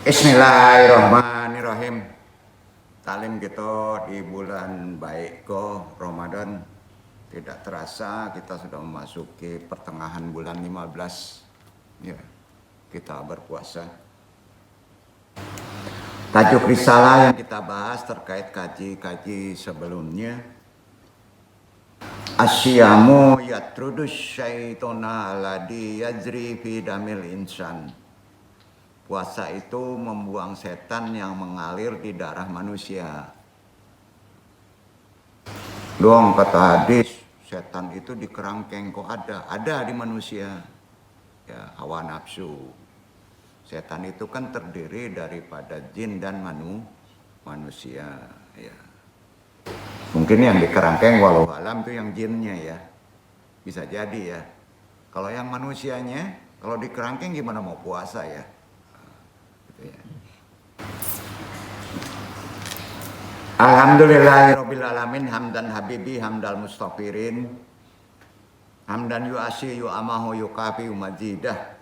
Bismillahirrahmanirrahim. Talim kita di bulan baik Ramadan. Tidak terasa kita sudah memasuki pertengahan bulan 15. Ya, kita berpuasa. Tajuk risalah yang kita bahas terkait kaji-kaji sebelumnya. Asyamu yatrudus syaitona alladhi yajri fi damil insan. Puasa itu membuang setan yang mengalir di darah manusia. Doang kata hadis, setan itu di kerangkeng kok ada di manusia. Ya, hawa nafsu. Setan itu kan terdiri daripada jin dan manusia. Ya. Mungkin yang di kerangkeng walau alam itu yang jinnya ya. Bisa jadi ya. Kalau yang manusianya, kalau di kerangkeng gimana mau puasa ya? Alhamdulillahirabbil alamin hamdan habibi hamdal mustafirin hamdan yu'asi yu'amahu yukafi majidah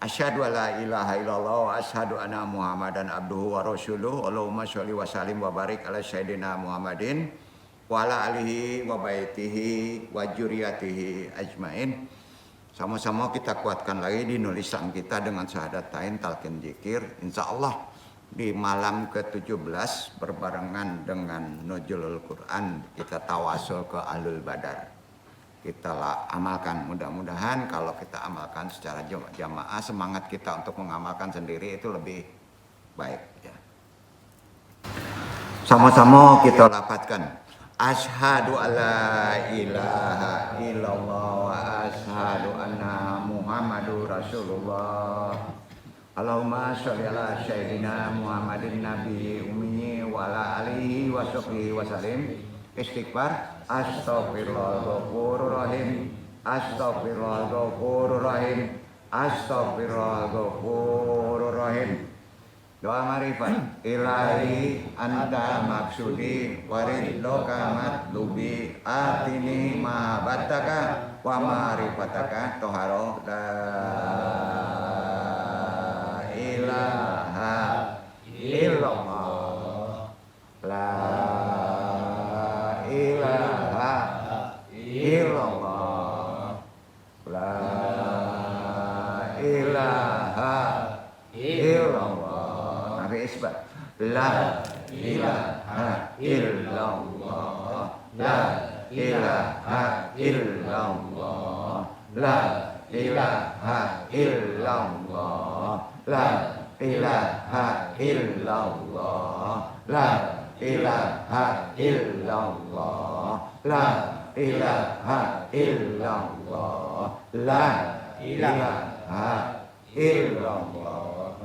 asyhadu alla ilaha illallah wa asyhadu anna muhammadan abduhu wa rasuluh. Allahumma sholli wa sallim wa barik ala sayyidina Muhammadin wa ala alihi wa baitihi wa dzurriyyatihi ajmain. Sama-sama kita kuatkan lagi di nulisan kita dengan syahadatain talqin zikir. Insyaallah di malam ke-17 berbarengan dengan Nuzulul Quran kita tawasul ke Ahlul Badar. Kita amalkan, mudah-mudahan kalau kita amalkan secara jamaah, semangat kita untuk mengamalkan sendiri itu lebih baik ya. Sama-sama kita lafadzkan asyhadu alla ilaha illallah wa asyhadu anna muhammadur rasulullah. Allahumma sholli ala sayyidina Muhammadin nabi ummi wa ala alihi wa sahbihi wa salim. Istighfar, astaghfirullahaladzim, astaghfirullahaladzim, astaghfirullahaladzim. Doa marifat, ilahi anta maksudi waridloka matlubi atini mahabataka wa marifataka toharo la ilaha illallah la ilaha illallah la ilaha illallah. Isbat la ilaha illallah la ilaha illallah la ilaha illallah la ilaha illallah la ilaha illallah la ilaha illallah la ilaha illallah.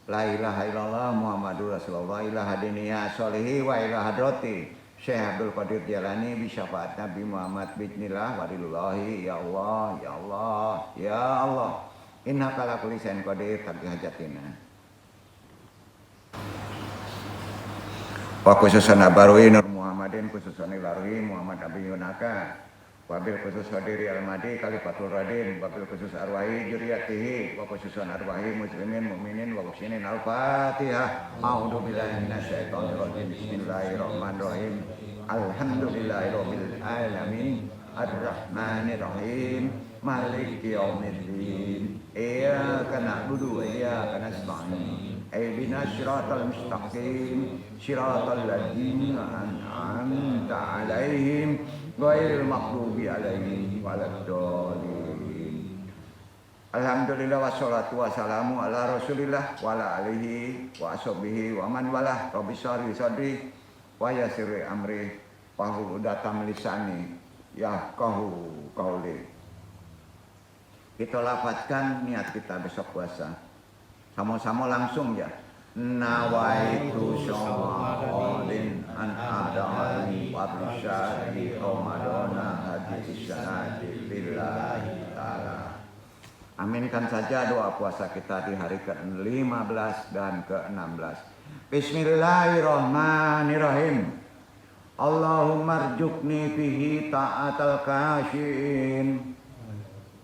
La ilaha illallah Muhammadur Rasulullah ilaha diniyah sholihi wa ilaha hadrati Syekh Abdul Qadir Jalani bisyafaat Nabi Muhammad bismillah walillahi ya Allah ya Allah ya Allah innaka ala kulli syai'in qadir taqdi hajatina. Wa khususan Barui Nur Muhammadin khususan Barui Muhammad Abi Yunaka wabil khusus hadiri al-madi kalifatul radin wabil khusus arwahi juriyatihi wa khususan arwahi muslimin mu'minin wa muhsinin al-fatihah. A'udhu billahi minasyaitonir rajim. Bismillahirrahmanirrahim. Alhamdulillahirabbil alamin arrahmanir rahim maliki yaumiddin iyyaka na'budu wa iyyaka nasta'in ihdinas siratal mustaqim siratal ladzina an'amta 'alaihim ghairil maghdubi 'alaihim waladdallin. Alhamdulillah wassalatu wassalamu ala Rasulillah wa ala alihi wa ashabihi wa man walah. Rabbi shrah sadri wa yassir amri wahlul 'uqdatam lisani yafqahu qauli. Kita lafadzkan niat kita besok puasa. Sama-sama langsung ya. Nawaitu syawalin an ada'ani wa bisyari Ramadana hadis sanati lillahi ta'ala. Aminkan saja doa puasa kita di hari ke-15 dan ke-16. Bismillahirrahmanirrahim. Allahumma rjukni fihi ta'atal kasyin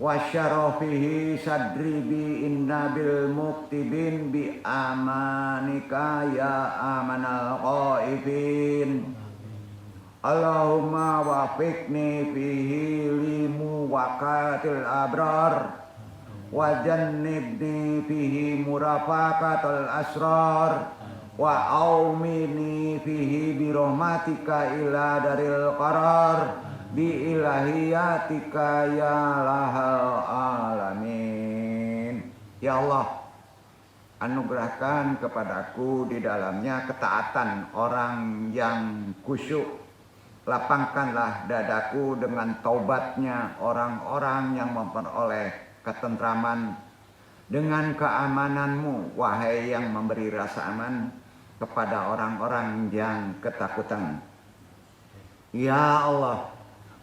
wa syarafihi sadri bi inna bil muktibin bi amanika ya amanal qaifin. Allahumma wafiqni fihi limu waqatil abrar wa jannibni fihi murafaqatul asrar wa aumini fihi birahmatika ila daril qarar bi ilahiyatika ya lahal alamin. Ya Allah, anugerahkan kepadaku di dalamnya ketaatan orang yang khusyuk. Lapangkanlah dadaku dengan taubatnya orang-orang yang memperoleh ketentraman dengan keamananmu, wahai yang memberi rasa aman kepada orang-orang yang ketakutan. Ya Allah,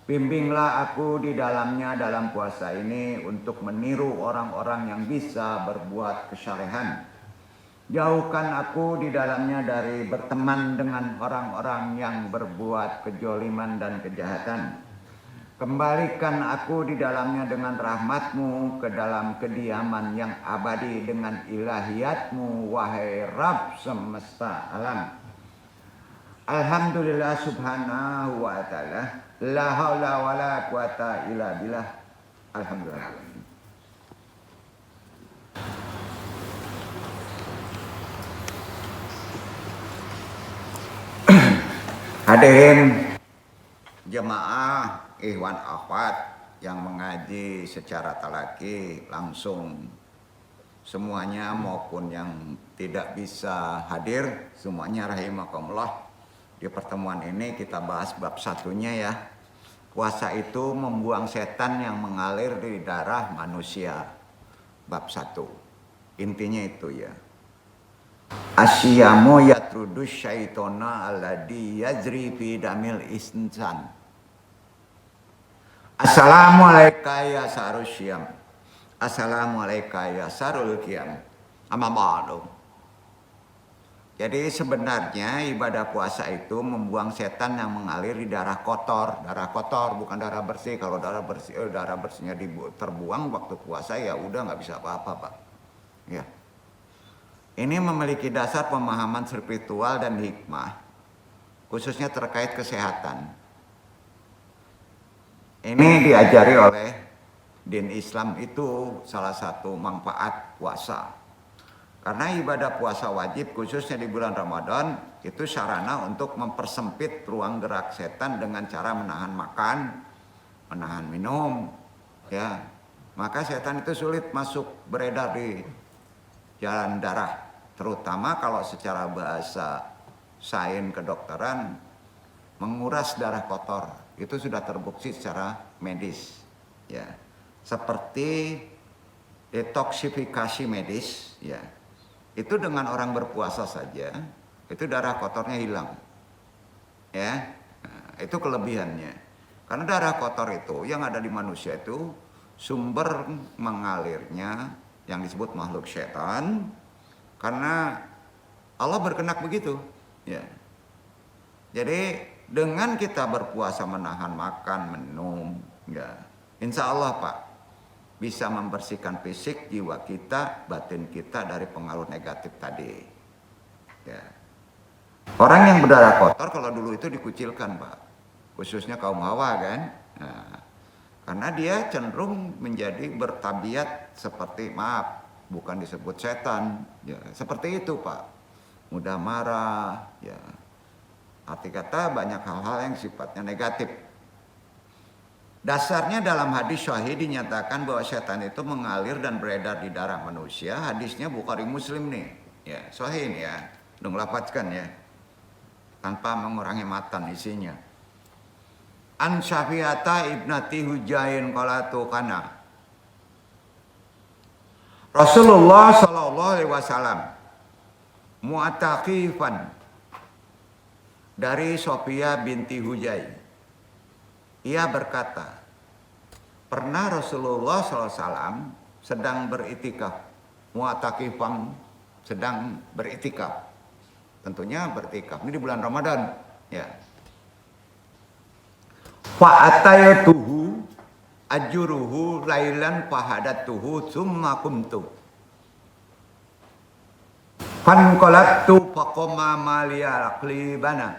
bimbinglah aku di dalamnya dalam puasa ini untuk meniru orang-orang yang bisa berbuat kesalehan. Jauhkan aku di dalamnya dari berteman dengan orang-orang yang berbuat kejoliman dan kejahatan. Kembalikan aku di dalamnya dengan rahmatmu ke dalam kediaman yang abadi dengan ilahiyatmu, wahai Rabb semesta alam. Alhamdulillah subhanahu wa ta'ala. La haula wa la quwata illa billah. Alhamdulillah. Hadirin jemaah ikhwan akhwat yang mengaji secara talaki langsung semuanya maupun yang tidak bisa hadir semuanya rahimakumullah. Di pertemuan ini kita bahas bab satunya ya. Puasa itu membuang setan yang mengalir di darah manusia. Bab 1. Intinya itu ya. Asyamu yatrudus syaitona alladhi yajri fi damil insan. Assalamualaikum ya sarul syam. Assalamualaikum ya sarul qiyam. Amma ba'du. Jadi sebenarnya ibadah puasa itu membuang setan yang mengalir di darah kotor. Darah kotor bukan darah bersih. Kalau darah bersihnya terbuang waktu puasa ya udah nggak bisa apa-apa, Pak. Ya. Ini memiliki dasar pemahaman spiritual dan hikmah, khususnya terkait kesehatan. Ini diajari oleh din Islam itu salah satu manfaat puasa. Karena ibadah puasa wajib khususnya di bulan Ramadan itu sarana untuk mempersempit ruang gerak setan dengan cara menahan makan, menahan minum, ya. Maka setan itu sulit masuk beredar di jalan darah, terutama kalau secara bahasa sains kedokteran menguras darah kotor. Itu sudah terbukti secara medis, ya. Seperti detoksifikasi medis, ya. Itu dengan orang berpuasa saja, itu darah kotornya hilang. Ya, nah, itu kelebihannya. Karena darah kotor itu yang ada di manusia itu sumber mengalirnya yang disebut makhluk setan. Karena Allah berkehendak begitu. Ya. Jadi dengan kita berpuasa menahan makan, minum, ya, insya Allah Pak, bisa membersihkan fisik, jiwa kita, batin kita dari pengaruh negatif tadi. Ya. Orang yang berdarah kotor kalau dulu itu dikucilkan, Pak. Khususnya kaum Hawa kan. Nah, karena dia cenderung menjadi bertabiat seperti, maaf, bukan disebut setan. Ya, seperti itu, Pak. Mudah marah, ya. Arti kata banyak hal-hal yang sifatnya negatif. Dasarnya dalam hadis sahih dinyatakan bahwa setan itu mengalir dan beredar di darah manusia. Hadisnya Bukhari Muslim nih. Ya, sahih nih ya. Dong lafadzkan ya. Tanpa mengurangi matan isinya. An Syafi'ata ibnati Hujain qalatu kana. Rasulullah sallallahu alaihi wasallam mu'taqifan dari Sofia binti Hujai. Ia berkata, pernah Rasulullah SAW sedang beritikaf, mu'takifan sedang beritikaf, tentunya beritikaf ini di bulan Ramadan, ya. Fa'atayatuhu, ajuruhu lailan fahadatuhu summa kumtu fanqalatu faqama maliya aqlibana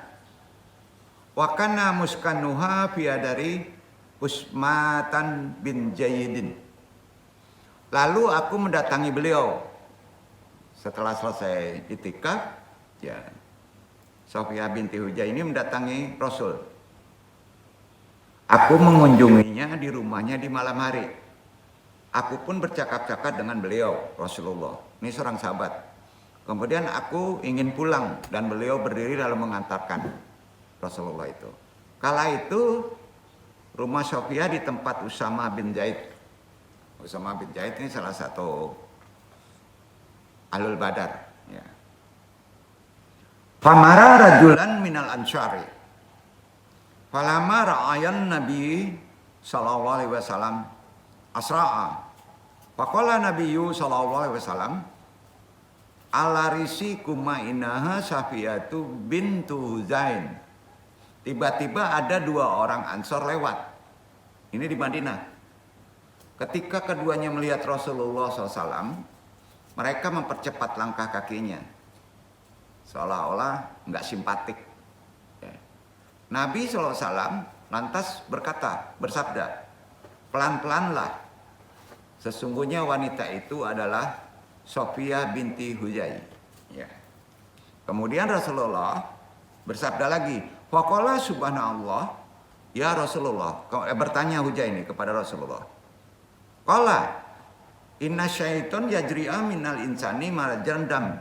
wa kana muskanuha fi adari Usmatan bin Jayyidin. Lalu aku mendatangi beliau setelah selesai itikaf, ya. Sofia binti Hujai ini mendatangi Rasul. Aku mengunjunginya di rumahnya di malam hari. Aku pun bercakap-cakap dengan beliau, Rasulullah. Ini seorang sahabat. Kemudian aku ingin pulang dan beliau berdiri lalu mengantarkan Rasulullah itu. Kala itu rumah Sofia di tempat Usama bin Zaid. Usama bin Zaid ini salah satu Ahlul Badar. Ya. Famara rajulan minal ansyari. Falama ra'ayan Nabi sallallahu alaihi wasallam asra'a. Faqala Nabiyyu sallallahu alaihi wasallam ala risi kumainaha Safiyatu bintu Zain. Tiba-tiba ada dua orang Ansor lewat. Ini di Madinah. Ketika keduanya melihat Rasulullah SAW, mereka mempercepat langkah kakinya. Seolah-olah nggak simpatik. Ya. Nabi SAW lantas bersabda, pelan-pelanlah. Sesungguhnya wanita itu adalah Sofia binti Hujai. Ya. Kemudian Rasulullah bersabda lagi, faqala subhanallah, ya Rasulullah. Bertanya Hujai ini kepada Rasulullah. Qala inna syaiton yajri'a minal insani marajan dam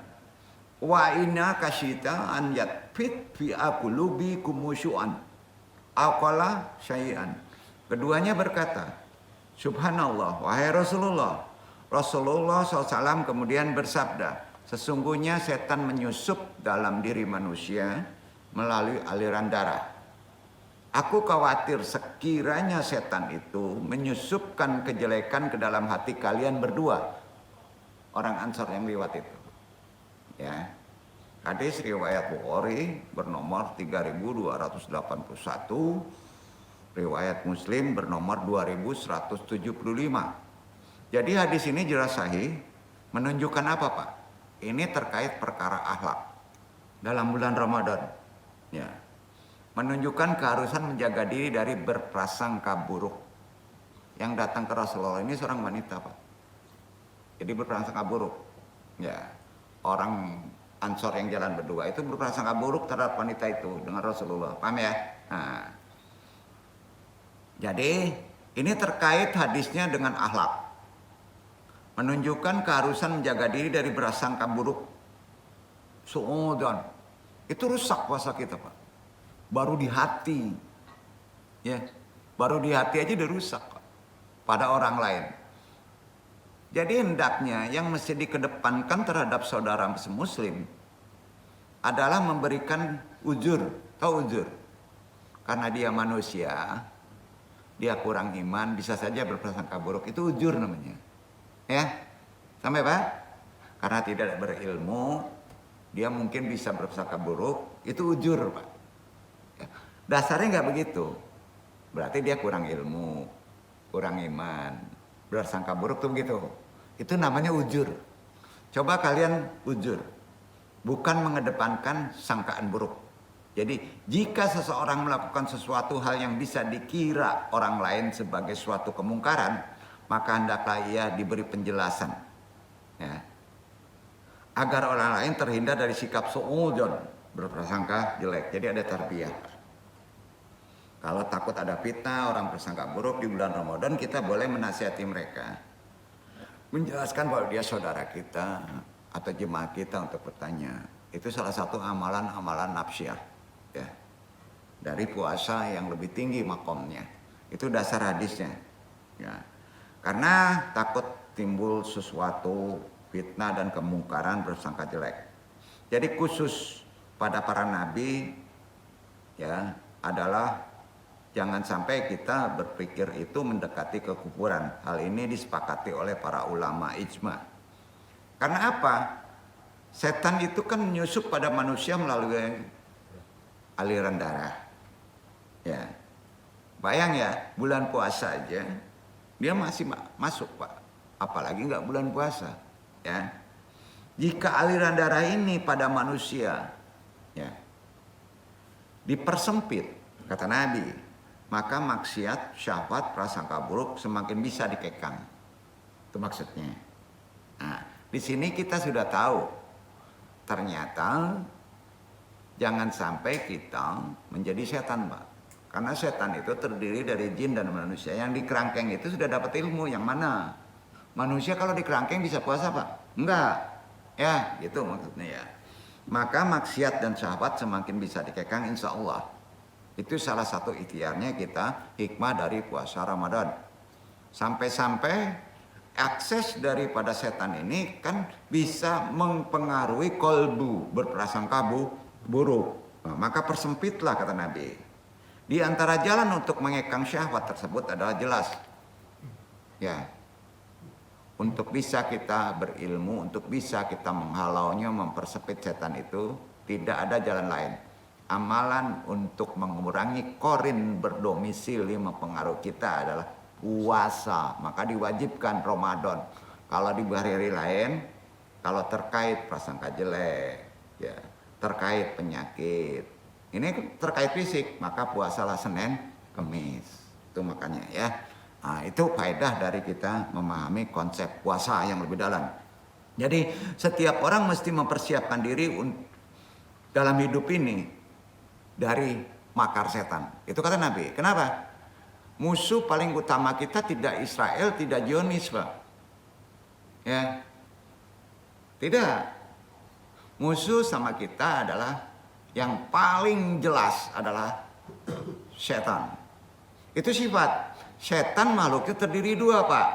wa inna kasyita an yatfit fi aqlubi kumusyu'an aqala syai'an. Keduanya berkata, subhanallah, wahai Rasulullah. Rasulullah SAW kemudian bersabda, sesungguhnya setan menyusup dalam diri manusia melalui aliran darah. Aku khawatir sekiranya setan itu menyusupkan kejelekan ke dalam hati kalian berdua, orang Ansor yang lewat itu. Ya. Hadis riwayat Bukhari bernomor 3281, riwayat Muslim bernomor 2175. Jadi hadis ini jelas sahih, menunjukkan apa Pak? Ini terkait perkara akhlak dalam bulan Ramadan. Ya. Menunjukkan keharusan menjaga diri dari berprasangka buruk. Yang datang ke Rasulullah ini seorang wanita Pak. Jadi berprasangka buruk. Ya. Orang Ansor yang jalan berdua itu berprasangka buruk terhadap wanita itu dengan Rasulullah. Paham ya? Nah. Jadi ini terkait hadisnya dengan akhlak. Menunjukkan keharusan menjaga diri dari berprasangka buruk. Suudzon. Itu rusak puasa kita Pak. Baru di hati. Ya. Baru di hati aja udah rusak Pak. Pada orang lain. Jadi hendaknya yang mesti dikedepankan terhadap saudara muslim adalah memberikan uzur. Tahu uzur? Karena dia manusia, dia kurang iman, bisa saja berprasangka buruk. Itu uzur namanya. Ya, sampai Pak? Karena tidak berilmu, dia mungkin bisa berprasangka buruk. Itu uzur Pak. Ya. Dasarnya nggak begitu. Berarti dia kurang ilmu, kurang iman. Bersangka buruk tuh begitu. Itu namanya ujur. Coba kalian ujur. Bukan mengedepankan sangkaan buruk. Jadi jika seseorang melakukan sesuatu hal yang bisa dikira orang lain sebagai suatu kemungkaran, maka hendaklah ia diberi penjelasan. Ya. Agar orang lain terhindar dari sikap suudzon, berprasangka jelek. Jadi ada tarbiyah. Kalau takut ada fitnah, orang bersangka buruk di bulan Ramadan, kita boleh menasihati mereka. Menjelaskan bahwa dia saudara kita atau jemaah kita untuk bertanya. Itu salah satu amalan-amalan nafsiyah. Ya. Dari puasa yang lebih tinggi makomnya. Itu dasar hadisnya. Ya. Karena takut timbul sesuatu fitnah dan kemungkaran bersangka jelek. Jadi khusus pada para nabi ya adalah jangan sampai kita berpikir itu mendekati kekufuran. Hal ini disepakati oleh para ulama ijma. Karena apa? Setan itu kan menyusup pada manusia melalui aliran darah. Ya. Bayang ya, bulan puasa aja dia masih masuk Pak. Apalagi nggak bulan puasa. Ya. Jika aliran darah ini pada manusia ya, dipersempit, kata Nabi, maka maksiat, syahwat, prasangka buruk semakin bisa dikekang. Itu maksudnya. Nah, di sini kita sudah tahu, ternyata jangan sampai kita menjadi setan, Pak. Karena setan itu terdiri dari jin dan manusia. Yang di kerangkeng itu sudah dapat ilmu. Yang mana? Manusia kalau di kerangkeng bisa puasa, Pak? Enggak. Ya, gitu maksudnya ya. Maka maksiat dan syahwat semakin bisa dikekang insya Allah. Itu salah satu ikhtiarnya kita, hikmah dari puasa Ramadan. Sampai-sampai akses daripada setan ini kan bisa mempengaruhi kolbu, berprasangka buruk. Nah, maka persempitlah kata Nabi. Di antara jalan untuk mengekang syahwat tersebut adalah jelas. Ya. Untuk bisa kita berilmu, untuk bisa kita menghalaunya, mempersempit setan itu, tidak ada jalan lain. Amalan untuk mengurangi korin berdomisili mempengaruhi kita adalah puasa. Maka diwajibkan Ramadan. Kalau di hari-hari lain, kalau terkait prasangka jelek, ya, terkait penyakit, ini terkait fisik, maka puasalah Senin, Kamis. Itu makanya ya. Nah, itu faedah dari kita memahami konsep puasa yang lebih dalam. Jadi setiap orang mesti mempersiapkan diri dalam hidup ini dari makar setan. Itu kata Nabi. Kenapa? Musuh paling utama kita tidak Israel, tidak Zionis, Pak. Ya. Tidak. Musuh sama kita adalah yang paling jelas adalah setan. Itu sifat. Setan makhluknya terdiri dua, Pak.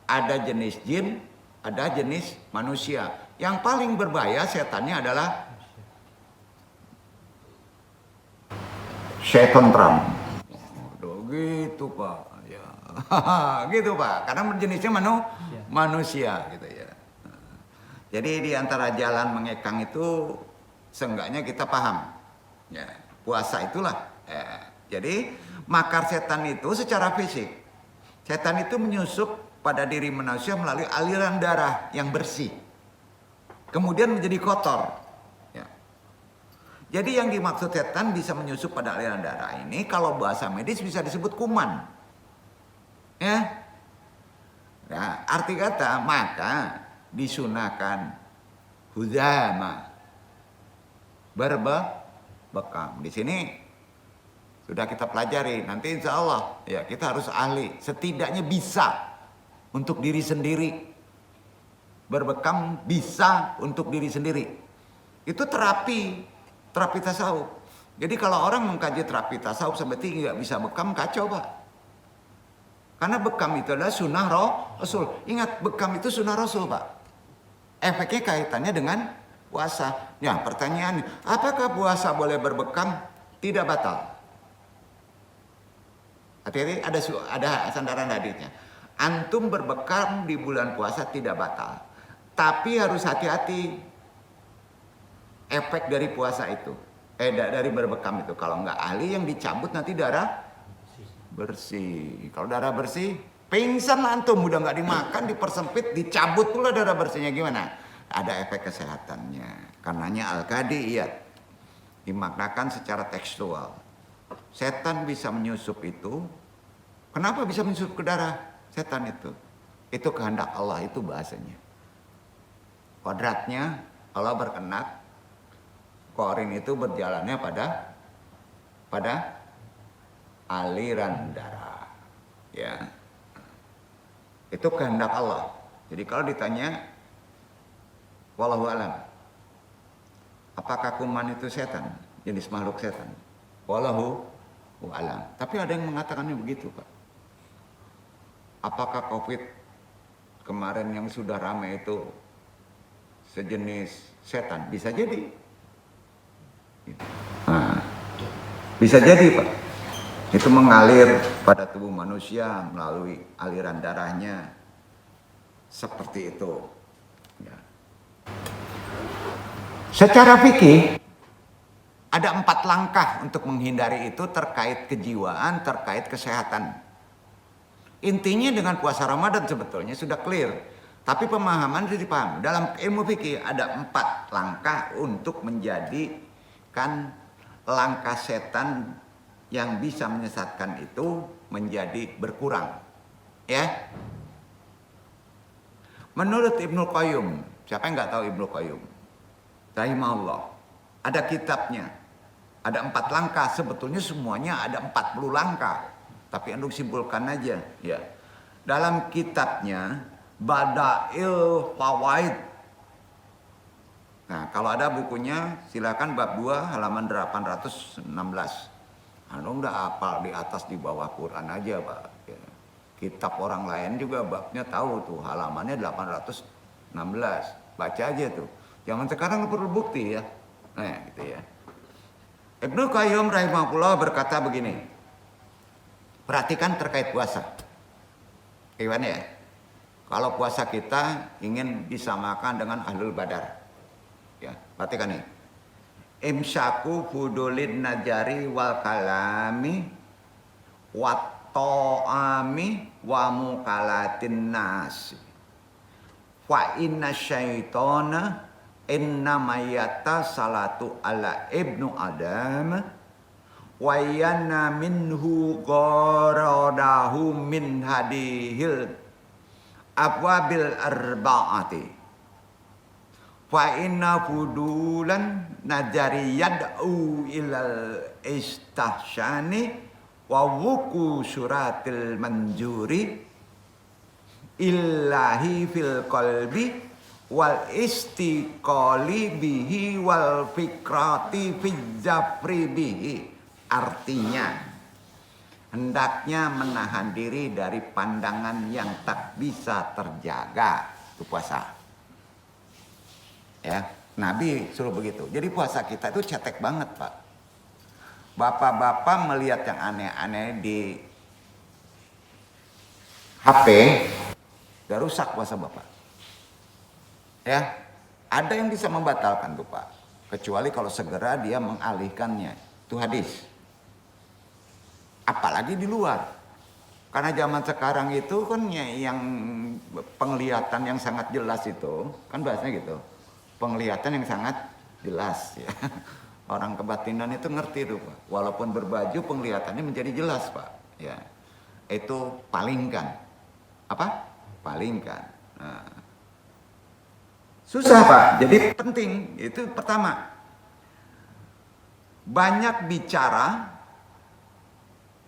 Ada jenis jin, ada jenis manusia. Yang paling berbahaya setannya adalah setan Trump. Gitu, Pak. Ya. Gitu, Pak. Karena jenisnya manusia gitu ya. Jadi di antara jalan mengekang itu seenggaknya kita paham, ya, puasa itulah. Jadi makar setan itu secara fisik, setan itu menyusup pada diri manusia melalui aliran darah yang bersih, kemudian menjadi kotor. Ya. Jadi yang dimaksud setan bisa menyusup pada aliran darah ini, kalau bahasa medis bisa disebut kuman. Ya, nah, arti kata maka disunahkan huzama berbekam. Di sini sudah kita pelajari. Nanti insya Allah ya kita harus ahli. Setidaknya bisa untuk diri sendiri. Berbekam bisa untuk diri sendiri. Itu terapi tasawuf. Jadi kalau orang mengkaji terapi tasawuf sampai tinggi nggak bisa bekam, kacau, Pak. Karena bekam itu adalah sunnah Rasul. Ingat, bekam itu sunnah Rasul, Pak. Efeknya kaitannya dengan puasa. Ya, pertanyaannya, apakah puasa boleh berbekam? Tidak batal. Hati-hati, ada sandaran hadisnya. Antum berbekam di bulan puasa tidak batal. Tapi harus hati-hati efek dari puasa itu. Dari berbekam itu. Kalau nggak ahli yang dicabut nanti darah bersih. Kalau darah bersih, pingsan antum, udah nggak dimakan, dipersempit, dicabut pula darah bersihnya, gimana? Ada efek kesehatannya. Karenanya al-qadiyat dimaknakan secara tekstual. Setan bisa menyusup itu. Kenapa bisa menyusup ke darah setan itu? Itu kehendak Allah, itu bahasanya. Kodratnya Allah berkehendak korin itu berjalannya pada aliran darah. Ya. Itu kehendak Allah. Jadi kalau ditanya wallahu alam, apakah kuman itu setan? Jenis makhluk setan? Wallahu alam. Tapi ada yang mengatakannya begitu, Pak. Apakah COVID kemarin yang sudah ramai itu sejenis setan? Bisa jadi. Nah, bisa jadi, Pak. Itu mengalir pada tubuh manusia melalui aliran darahnya. Seperti itu. Ya. Secara fikih ada 4 langkah untuk menghindari itu terkait kejiwaan, terkait kesehatan. Intinya dengan puasa Ramadan sebetulnya sudah clear. Tapi pemahaman itu dipahami. Dalam ilmu fikih ada 4 langkah untuk menjadikan langkah setan yang bisa menyesatkan itu menjadi berkurang. Ya. Menurut Ibnu Qayyim, siapa yang nggak tahu Ibnu Qayyim? Rahimahullah. Ada kitabnya. Ada 4 langkah. Sebetulnya semuanya ada 40 langkah. Tapi Anda simpulkan aja. Ya. Dalam kitabnya Badail Fawaid. Nah, kalau ada bukunya silakan bab 2 halaman 816. Anu udah hafal di atas di bawah Quran aja, Pak. Ya. Kitab orang lain juga babnya tahu tuh halamannya 816. Baca aja tuh. Zaman sekarang perlu bukti ya. Nah, gitu ya. Ibnu Qayyim rahimahullah berkata begini. Perhatikan terkait puasa. Gimana ya? Kalau puasa kita ingin disamakan dengan ahlul badar. Ya, perhatikan nih. Imsaku fudulin najari wal kalami wa ta'ami wa mukalatin nasi. Fa inna syaitana inna mayata salatu ala ibnu adam wa yana minhu qaradahu min hadihil abwabil arba'ati fa inna fudulan najari yad'u ilal istahsyani wa wuku suratil manjuri illahi fil qalbi wal istiqali bihi wal fikrati fijafri bihi. Artinya hendaknya menahan diri dari pandangan yang tak bisa terjaga. Itu puasa. Ya, Nabi suruh begitu. Jadi puasa kita itu cetek banget, Pak. Bapak-bapak melihat yang aneh-aneh di HP, gak rusak puasa Bapak. Ya, ada yang bisa membatalkan tuh, Pak. Kecuali kalau segera dia mengalihkannya. Itu hadis. Apalagi di luar. Karena zaman sekarang itu kan yang penglihatan yang sangat jelas itu, kan bahasanya gitu. Penglihatan yang sangat jelas ya. Orang kebatinan itu ngerti tuh, Pak. Walaupun berbaju penglihatannya menjadi jelas, Pak. Ya. Itu palingkan. Apa? Palingkan. Nah. Susah, Pak. Jadi penting. Itu pertama. Banyak bicara.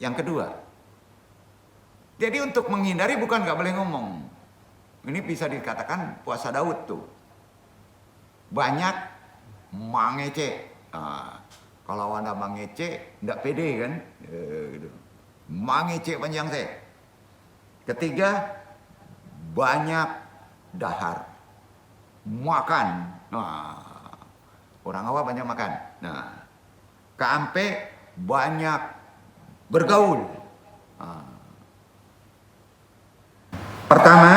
Yang kedua, jadi untuk menghindari bukan nggak boleh ngomong. Ini bisa dikatakan puasa Daud tuh. Banyak mangece. Nah, kalau Anda mangece, nggak pede kan? Gitu. Mangece panjang teh. Ketiga, banyak dahar. Makan. Nah, orang awam banyak makan. Nah, keampe banyak bergaul. Pertama,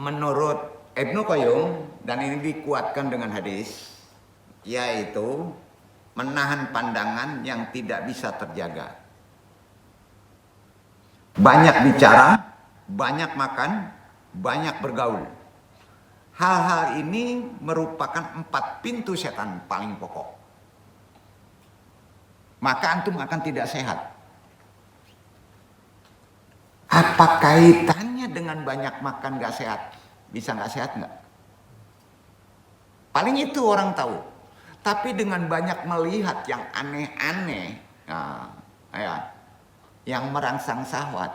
menurut Ibnu Qayyim dan ini dikuatkan dengan hadis, yaitu menahan pandangan yang tidak bisa terjaga. Banyak bicara, banyak makan, banyak bergaul. Hal-hal ini merupakan 4 pintu setan paling pokok. Maka antum akan tidak sehat. Apa kaitannya dengan banyak makan gak sehat? Bisa gak sehat gak? Paling itu orang tahu. Tapi dengan banyak melihat yang aneh-aneh, nah, ya, yang merangsang syahwat,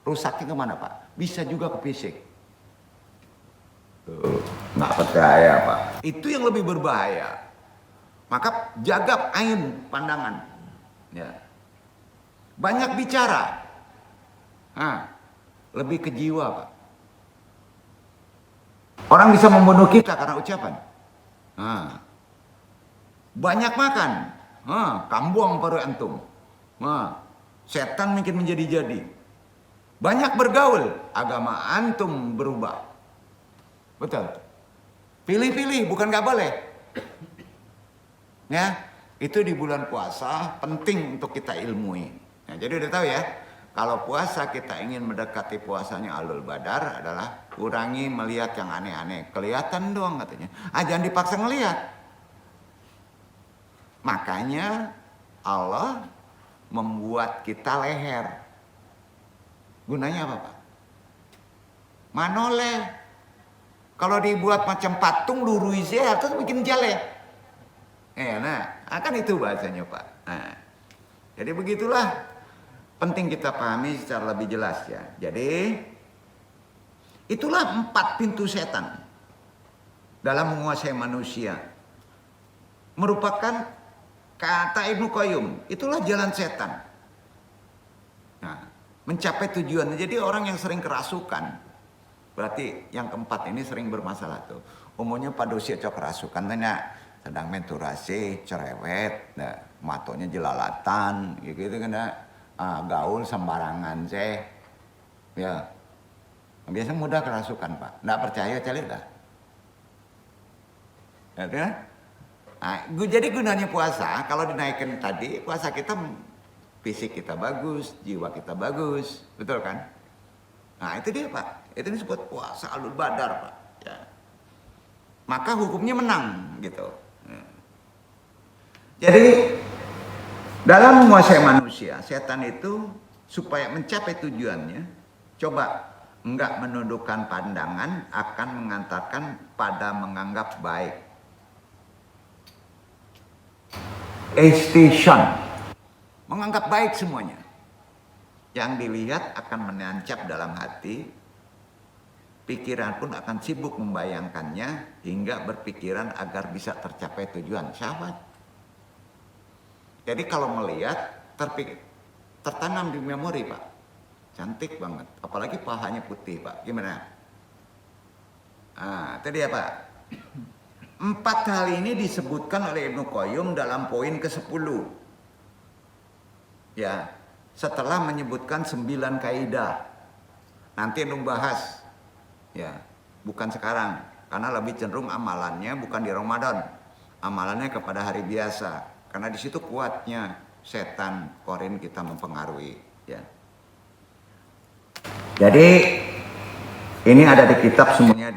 rusaknya kemana, Pak? Bisa juga ke fisik. Nggak percaya, Pak. Itu yang lebih berbahaya. Maka jaga ain pandangan. Ya. Banyak bicara. Nah, lebih ke jiwa, Pak. Orang bisa membunuh kita karena ucapan. Nah. Banyak makan. Nah, kambuang paru antum. Nah, setan mungkin menjadi-jadi. Banyak bergaul, agama antum berubah. Betul. Pilih-pilih, bukan gak boleh. Ya, itu di bulan puasa penting untuk kita ilmui. Nah, jadi udah tahu ya, Kalau puasa kita ingin mendekati puasanya Ahlul Badar adalah kurangi melihat yang aneh-aneh. Kelihatan doang katanya. Jangan dipaksa ngelihat. Makanya Allah membuat kita leher. Gunanya apa, Pak? Manoleh. Kalau dibuat macam patung lurui sehat terus bikin jale. Kan itu bahasanya, Pak. Nah, jadi begitulah. Penting kita pahami secara lebih jelas ya. Jadi itulah 4 pintu setan dalam menguasai manusia. Merupakan kata Ibnu Qayyim, itulah jalan setan. Nah, mencapai tujuan. Jadi orang yang sering kerasukan, berarti yang keempat ini sering bermasalah tuh. Umumnya pada usia kerasukan, sedang menturasi, cerewet, matonya jelalatan, gitu kan. Gaul sembarangan ya biasa mudah kerasukan, Pak. Nggak percaya cari dah ya kan? Jadi gunanya puasa kalau dinaikkan tadi, puasa kita fisik kita bagus, jiwa kita bagus, betul kan? Itu dia, Pak. Itu disebut puasa Ahlul Badar, Pak ya. Maka hukumnya menang gitu. Jadi dalam menguasai manusia, setan itu supaya mencapai tujuannya, coba enggak menundukkan pandangan akan mengantarkan pada menganggap baik. Estation, menganggap baik semuanya. Yang dilihat akan menancap dalam hati, pikiran pun akan sibuk membayangkannya hingga berpikiran agar bisa tercapai tujuan. Sahabat. Jadi kalau melihat tertanam di memori, Pak. Cantik banget. Apalagi pahanya putih, Pak. Gimana? Itu dia, Pak. 4 hal ini disebutkan oleh Ibnu Qayyim dalam poin ke-10. Ya, setelah menyebutkan 9 kaidah. Nanti Ibnu bahas. Ya, bukan sekarang. Karena lebih cenderung amalannya bukan di Ramadan. Amalannya kepada hari biasa. Karena di situ kuatnya setan korin kita mempengaruhi, ya. Jadi ini ada di kitab semuanya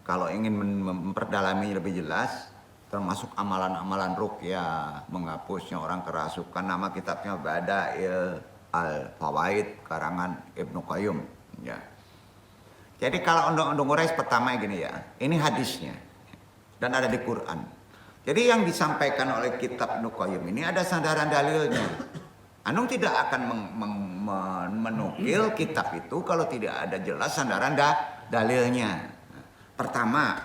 kalau ingin memperdalami lebih jelas, termasuk amalan-amalan ruqyah, menghapusnya orang kerasukan. Nama kitabnya Badail Al-Fawaid karangan Ibnu Qayyim, ya. Jadi kalau undang-undang Quraisy pertama gini ya, ini hadisnya dan ada di Quran. Jadi yang disampaikan oleh kitab Ibnu Qayyim ini ada sandaran dalilnya. Anung tidak akan menukil kitab itu kalau tidak ada jelas sandaran dalilnya. Pertama,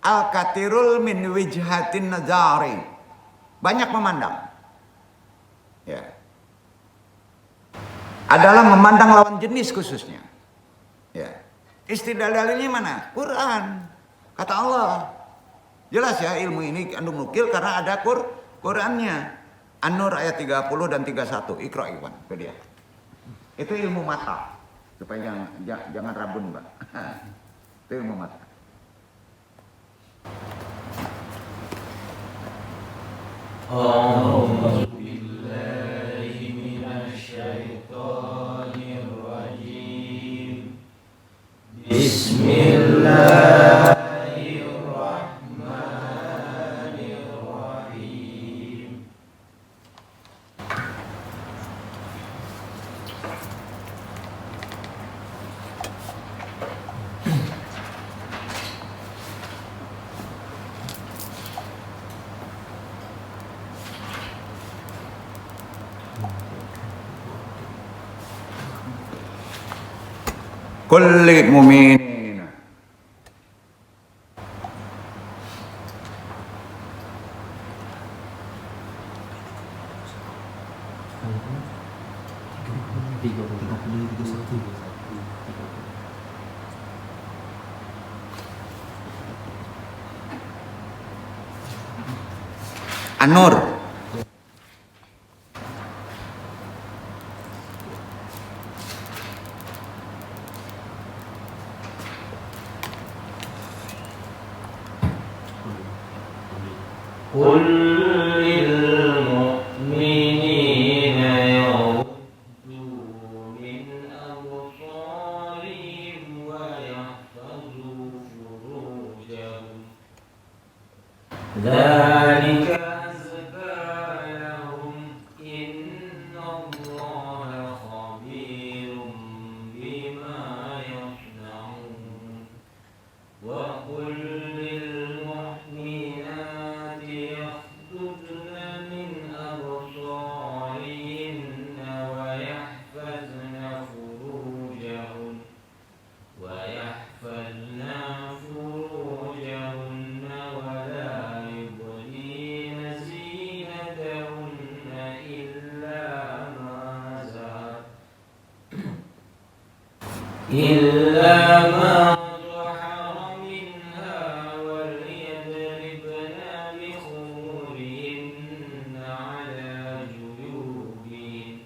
al-katirul min wijhatin nazari. Banyak memandang. Ya. Adalah memandang lawan jenis khususnya. Ya. Istilah dalilnya mana? Quran. Kata Allah. Jelas ya, ilmu ini andung nukil karena ada Qurannya. An-Nur ayat 30 dan 31. Iqra, Iwan. Itu dia. Itu ilmu mata. Supaya jangan rabun, Mbak. Itu ilmu mata. Bismillah. Kulli mu'minin. An-Nur. قل للمؤمنين يغضوا ذلك أزكى لهم إن الله خبير بما يصنعون وقل للمؤمنات يغضضن من أبصارهن ويحفظن فروجهن ولا يبدين زينتهن إلا ما ظهر منها وليضربن بخمرهن على جيوبهن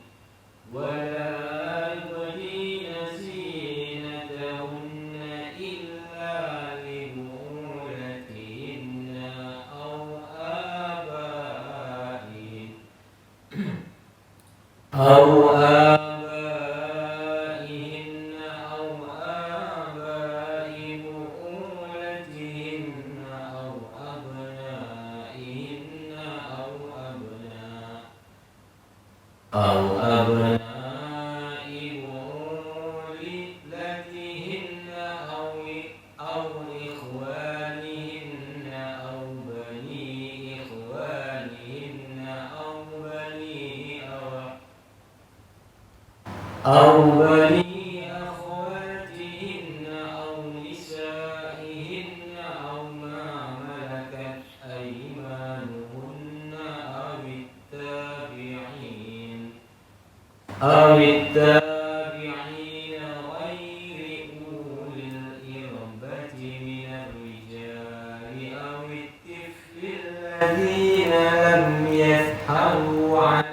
ولا يبدين زينتهن إلا لبعولتهن أو آبائهن أو آباء بعولتهن أو أبنائهن أو أبناء بعولتهن أو إخوانهن أو بني إخوانهن أو بني أخواتهن أو نسائهن أو ما ملكت أيمانهن أو التابعين غير أولي الإربة من الرجال أو الطفل الذين لم يظهروا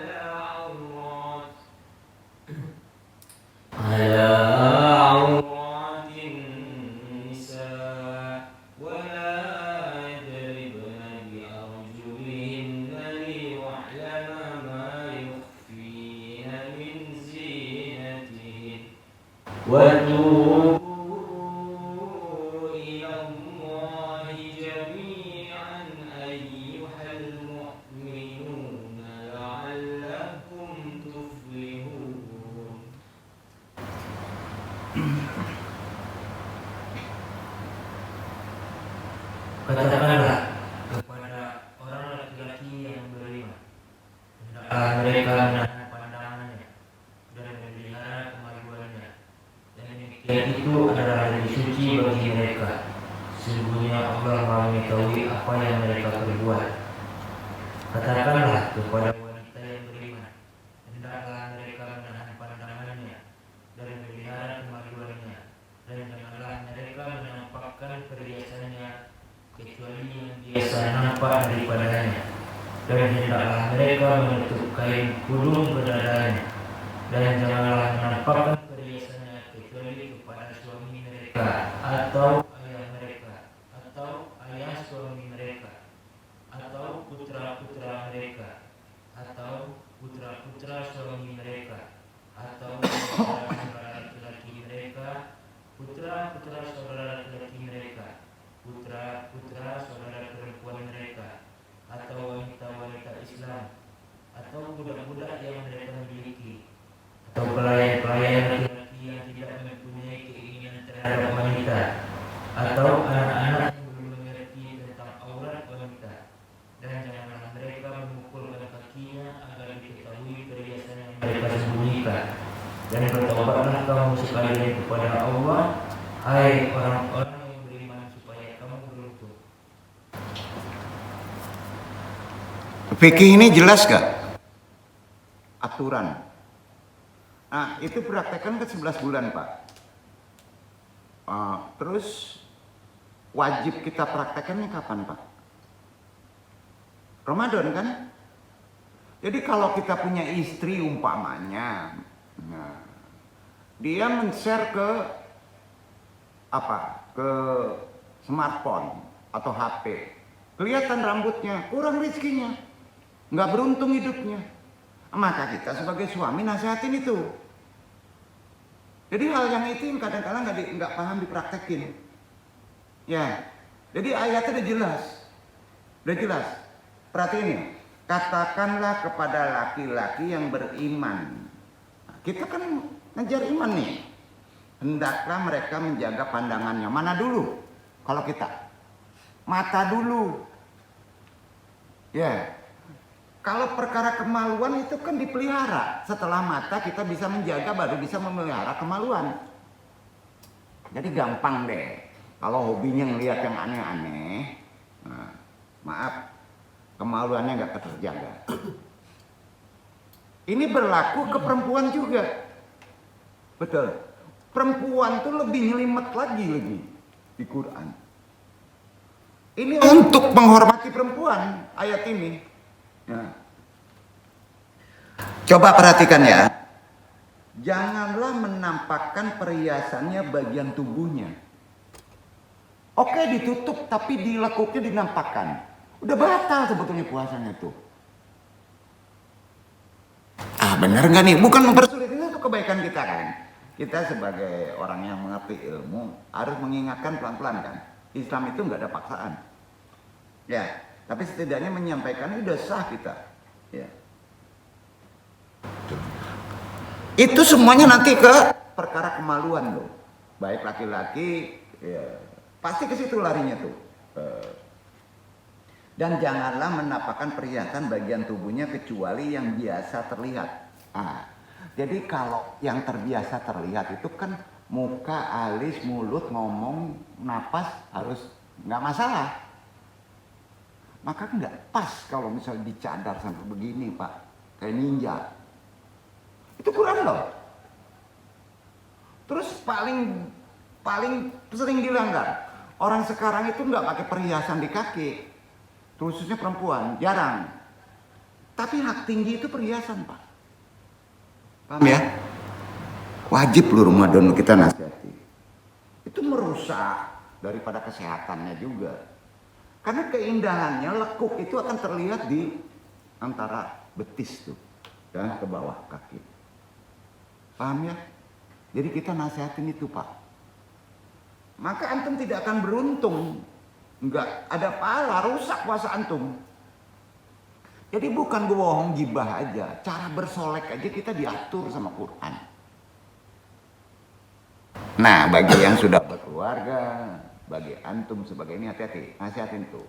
على عورات النساء ولا يضربن بأرجلهن ليعلم ما يخفين من زينتهن وتوبوا إلى الله جميعا أيها المؤمنون لعلكم تفلحون. Katakanlah kepada orang laki-laki yang beriman, hendaklah mereka menahan pandangannya dan memelihara kemaluannya, dan demikian itu adalah lebih suci bagi mereka. Sesungguhnya Allah Maha mengetahui apa yang mereka perbuat. Katakanlah kepada wanita yang beriman, hendaklah mereka menahan pandangannya dan memelihara kemaluannya, dan janganlah mereka menampakkan perhiasannya kecuali yang biasa nampak daripadanya, dan hendaklah mereka menutup kain kurung berdadanya, dan janganlah menampakkan perhiasannya kecuali kepada suami mereka atau ayah mereka atau ayah suami mereka atau putra-putra mereka atau putra-putra suami mereka atau saudara laki-laki mereka, putra-putra saudara laki-laki mereka, putra-putra saudara perempuan mereka, atau wanita-wanita Islam, atau budak-budak yang mereka miliki, atau pelayan-pelayan laki-laki yang tidak mempunyai keinginan terhadap wanita, atau anak-anak yang belum mengerti tentang aurat wanita. Dan janganlah mereka memukulkan kakinya agar diketahui perhiasan yang mereka sembunyikan. Dan bertobatlah kamu sekalian kepada Allah, hai orang-orang fikih ini jelas gak? Aturan. Nah, itu praktekkan ke 11 bulan, Pak. Terus wajib kita praktekkan ini kapan, Pak? Ramadan kan? Jadi kalau kita punya istri umpamanya, nah, dia men-share ke ke smartphone atau HP. Kelihatan rambutnya, kurang rezekinya. Nggak beruntung hidupnya, maka kita sebagai suami nasihatin itu. Jadi hal yang itu yang kadang-kadang nggak paham dipraktekin. Ya, jadi ayatnya udah jelas. Udah jelas. Perhatiin nih. Katakanlah kepada laki-laki yang beriman. Nah, kita kan ngejar iman nih. Hendaklah mereka menjaga pandangannya. Mana dulu? Kalau kita mata dulu. Ya. Kalau perkara kemaluan itu kan dipelihara. Setelah mata kita bisa menjaga, baru bisa memelihara kemaluan. Jadi gampang deh. Kalau hobinya ngelihat yang aneh-aneh, nah, maaf, kemaluannya nggak terjaga. Ini berlaku ke perempuan juga. Betul. Perempuan tuh lebih nyelimet lagi di Quran. Ini untuk menghormati perempuan, ayat ini. Nah. Coba perhatikan ya. Janganlah menampakkan perhiasannya bagian tubuhnya. Oke, ditutup tapi di lekuknya dinampakkan. Udah batal sebetulnya puasanya tuh. Ah, bener nggak nih? Bukan mempersulit, itu untuk kebaikan kita kan. Kita sebagai orang yang mengerti ilmu harus mengingatkan pelan-pelan kan. Islam itu nggak ada paksaan. Ya, tapi setidaknya menyampaikan udah sah kita. Ya. Itu semuanya nanti ke perkara kemaluan loh. Baik laki-laki, ya, pasti ke situ larinya tuh. Dan janganlah menampakkan perhiasan bagian tubuhnya kecuali yang biasa terlihat. Ah, jadi kalau yang terbiasa terlihat itu kan muka, alis, mulut, ngomong, napas harus nggak masalah. Maka nggak pas kalau misalnya dicadar sampai begini Pak, kayak ninja. Itu Quran loh. Terus paling sering dilanggar. Orang sekarang itu nggak pakai perhiasan di kaki. Khususnya perempuan, jarang. Tapi hak tinggi itu perhiasan, Pak. Paham ya? Wajib loh Ramadan kita nasihati. Itu merusak daripada kesehatannya juga. Karena keindahannya lekuk itu akan terlihat di antara betis tuh dan ke bawah kaki. Paham ya? Jadi kita nasihatin itu, Pak. Maka antum tidak akan beruntung. Enggak ada pahala, rusak puasa antum. Jadi bukan bohong gibah aja, cara bersolek aja kita diatur sama Quran. Nah, bagi yang sudah berkeluarga, bagi antum sebagai ini hati-hati, nasihatin tuh.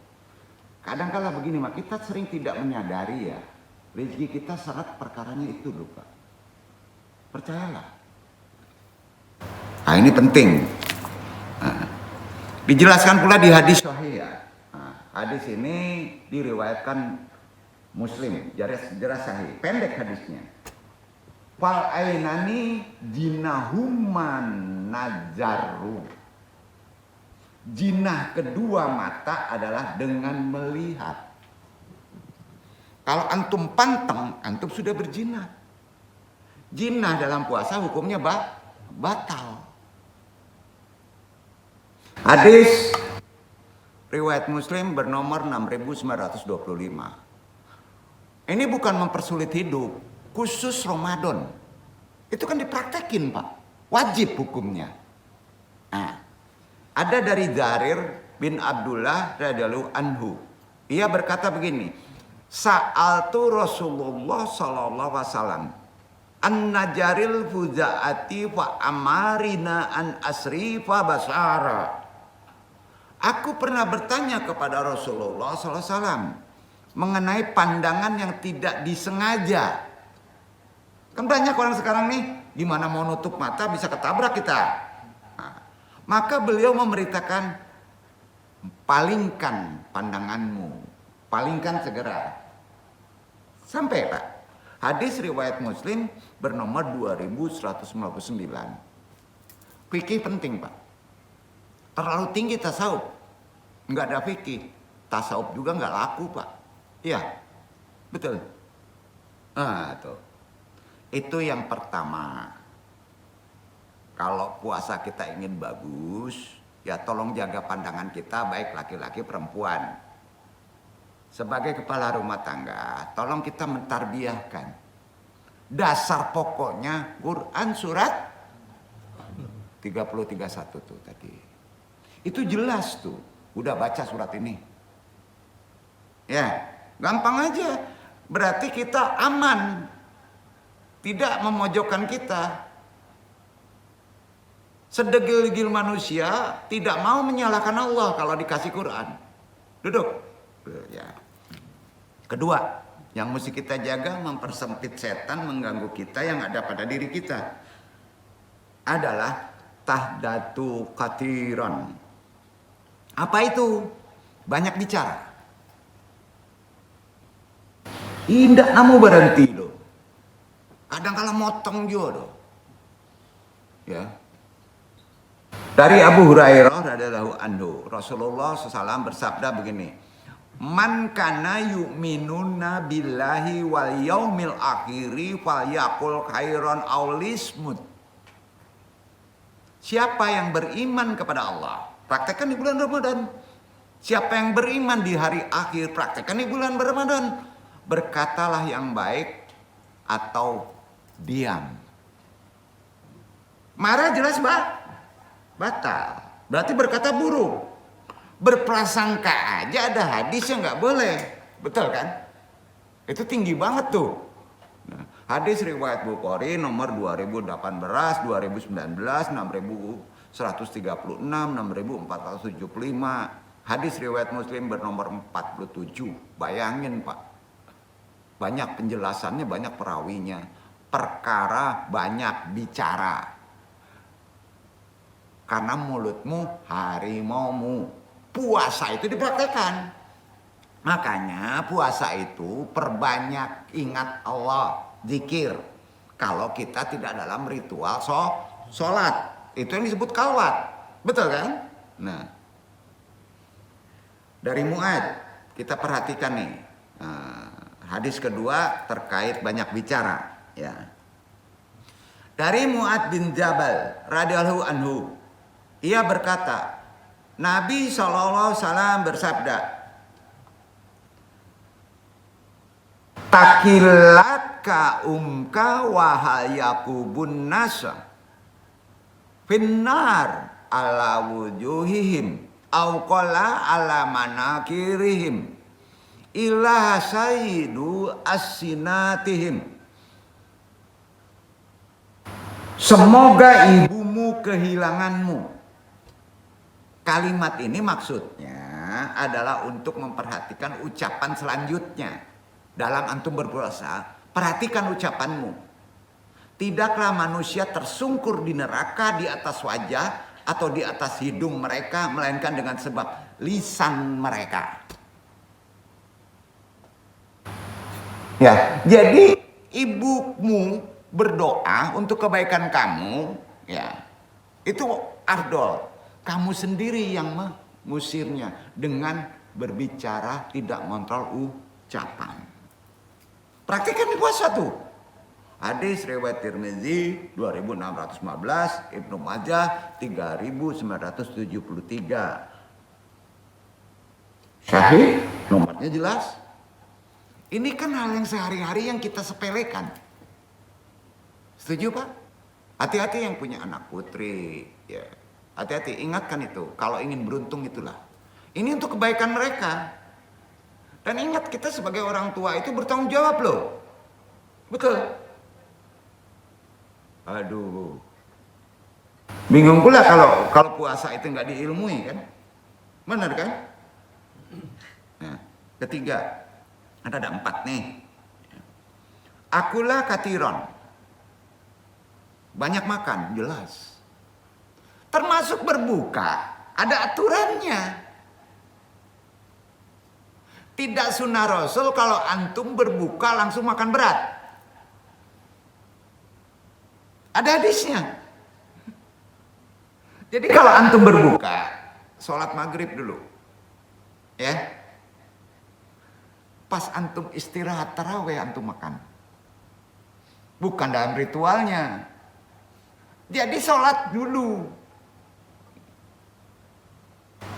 Kadang-kala begini Mak, kita sering tidak menyadari ya, rezeki kita syarat perkaranya itu loh Pak. Percayalah. Nah, ini penting. Nah, dijelaskan pula di hadis sahih ya. Nah, hadis ini diriwayatkan Muslim, jelas sahih. Pendek hadisnya. Fal ainani jinahuman nazaru. Jinah kedua mata adalah dengan melihat. Kalau antum panteng, antum sudah berjinah. Jinah dalam puasa hukumnya batal. Hadis riwayat Muslim bernomor 6925. Ini bukan mempersulit hidup, khusus Ramadan. Itu kan dipraktekin Pak, wajib hukumnya. Nah, ada dari Jarir bin Abdullah radhiyallahu anhu. Ia berkata begini, Sa'altu Rasulullah sallallahu alaihi wasallam an-najaril fuzaati fa amarina an asri fa basara. Aku pernah bertanya kepada Rasulullah sallallahu alaihi wasallam mengenai pandangan yang tidak disengaja. Kan banyak orang sekarang nih, gimana mau nutup mata bisa ketabrak kita. Nah, maka beliau memberitakan, palingkan pandanganmu, palingkan segera. Sampai Pak. Hadis riwayat Muslim bernomor 2159. Fikih penting Pak. Terlalu tinggi tasawuf, nggak ada fikih. Tasawuf juga nggak laku Pak. Iya, betul. Nah, tuh. Itu yang pertama. Kalau puasa kita ingin bagus, ya tolong jaga pandangan kita baik laki-laki perempuan. Sebagai kepala rumah tangga, tolong kita mentarbiahkan. Dasar pokoknya Quran surat 30:31 tuh tadi. Itu jelas tuh. Udah baca surat ini. Ya, gampang aja. Berarti kita aman. Tidak memojokkan kita. Sedegil-degil manusia tidak mau menyalahkan Allah kalau dikasih Quran. Duduk. Ya. Kedua, yang mesti kita jaga mempersempit setan mengganggu kita yang ada pada diri kita adalah tahdatu katiran. Apa itu? Banyak bicara. Indah namu berhenti loh. Kadang-kala motong juga loh. Ya. Dari Abu Hurairah radhiyallahu anhu, Rasulullah SAW bersabda begini, "Man kana yu'minuna billahi wal yaumil akhiri falyaqul khairan aw lismut." Siapa yang beriman kepada Allah, praktekkan di bulan Ramadan. Siapa yang beriman di hari akhir, praktekkan di bulan Ramadan. Berkatalah yang baik atau diam. Marah jelas batal. Berarti berkata buruk. Berprasangka aja ada hadis yang nggak boleh. Betul kan? Itu tinggi banget tuh. Nah, hadis riwayat Bukhari nomor 2018, 2019, 6136, 6475. Hadis riwayat Muslim bernomor 47. Bayangin Pak. Banyak penjelasannya, banyak perawinya. Perkara banyak bicara. Karena mulutmu harimaumu. Puasa itu dipraktekkan. Makanya puasa itu perbanyak ingat Allah, zikir. Kalau kita tidak dalam ritual sholat. Itu yang disebut khalwat. Betul kan? Nah, dari Mu'ad kita perhatikan nih. Hadis kedua terkait banyak bicara. Ya. Dari Mu'ad bin Jabal radhiyallahu anhu, ia berkata, Nabi SAW bersabda, "Takilatka umka wahayakubun nasa finnar ala wujuhihim au qala ala manakirihim ila sayyidu as-sinatihim." Semoga ibumu kehilanganmu. Kalimat ini maksudnya adalah untuk memperhatikan ucapan selanjutnya. Dalam antum berpuasa, perhatikan ucapanmu. Tidaklah manusia tersungkur di neraka di atas wajah atau di atas hidung mereka, melainkan dengan sebab lisan mereka. Ya, jadi ibumu berdoa untuk kebaikan kamu, ya, itu afdol. Kamu sendiri yang mengusirnya dengan berbicara tidak mengontrol ucapan. Praktikkan di puasa tuh. Hadis riwayat Tirmizi 2615, Ibnu Majah 3973. Sahih, nomornya jelas. Ini kan hal yang sehari-hari yang kita sepelekan. Setuju Pak? Hati-hati yang punya anak putri. Ya. Hati-hati, ingatkan itu. Kalau ingin beruntung itulah. Ini untuk kebaikan mereka. Dan ingat kita sebagai orang tua itu bertanggung jawab loh. Betul. Aduh. Bingung pula kalau puasa itu nggak diilmui kan? Benar kan? Nah, ketiga. Ada 4 nih. Akulah katiron. Banyak makan, jelas. Termasuk berbuka, ada aturannya. Tidak sunnah Rasul kalau antum berbuka langsung makan berat. Ada hadisnya. Jadi kalau antum berbuka, sholat maghrib dulu. Ya. Pas antum istirahat tarawih antum makan. Bukan dalam ritualnya. Jadi sholat dulu.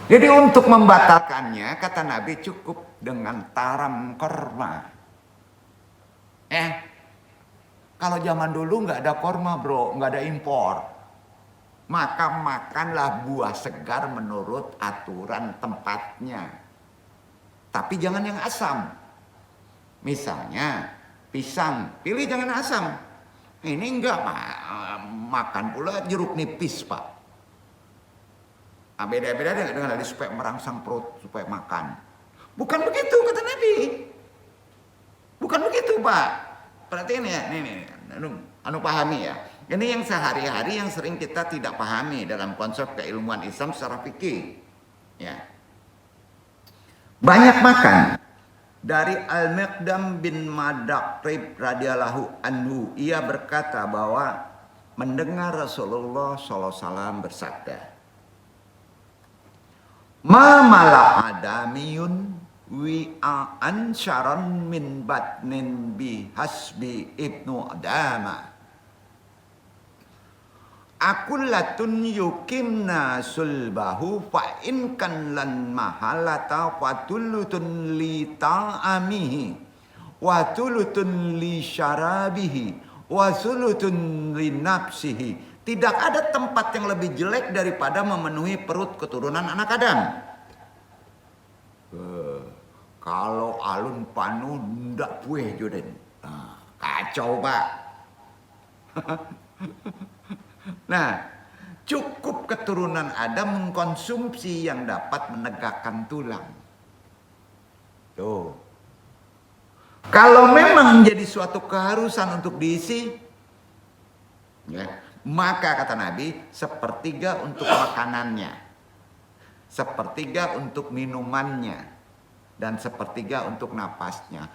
Jadi untuk membatalkannya kata Nabi cukup dengan taram korma. Kalau zaman dulu nggak ada korma bro, nggak ada impor. Maka makanlah buah segar menurut aturan tempatnya. Tapi jangan yang asam. Misalnya pisang, pilih jangan asam. Ini enggak makan pula jeruk nipis, Pak. Beda-beda dengan tadi supaya merangsang perut, supaya makan. Bukan begitu kata Nabi. Bukan begitu, Pak. Perhatiin ya, nih, anu pahami ya. Ini yang sehari-hari yang sering kita tidak pahami dalam konsep keilmuan Islam secara fikih. Ya. Banyak makan. Dari Al-Miqdam bin Madakrib radhiyallahu anhu, ia berkata bahwa mendengar Rasulullah SAW bersabda, "Ma mala adamiyun wi'an syaran min batnin bi hasbi ibnu adama. Akullatun yukimna sulbahu fa in kan lan mahalata wa tulutun li ta'amihi wa tulutun li syarabihi wa sulutun li nafsihi." Tidak ada tempat yang lebih jelek daripada memenuhi perut keturunan anak Adam. Kalau alun panu ndak pueh joden. Kacau, Pak. Nah, cukup keturunan Adam mengkonsumsi yang dapat menegakkan tulang. Tuh. Kalau memang menjadi suatu keharusan untuk diisi, ya, maka kata Nabi, sepertiga untuk makanannya, sepertiga untuk minumannya, dan sepertiga untuk napasnya.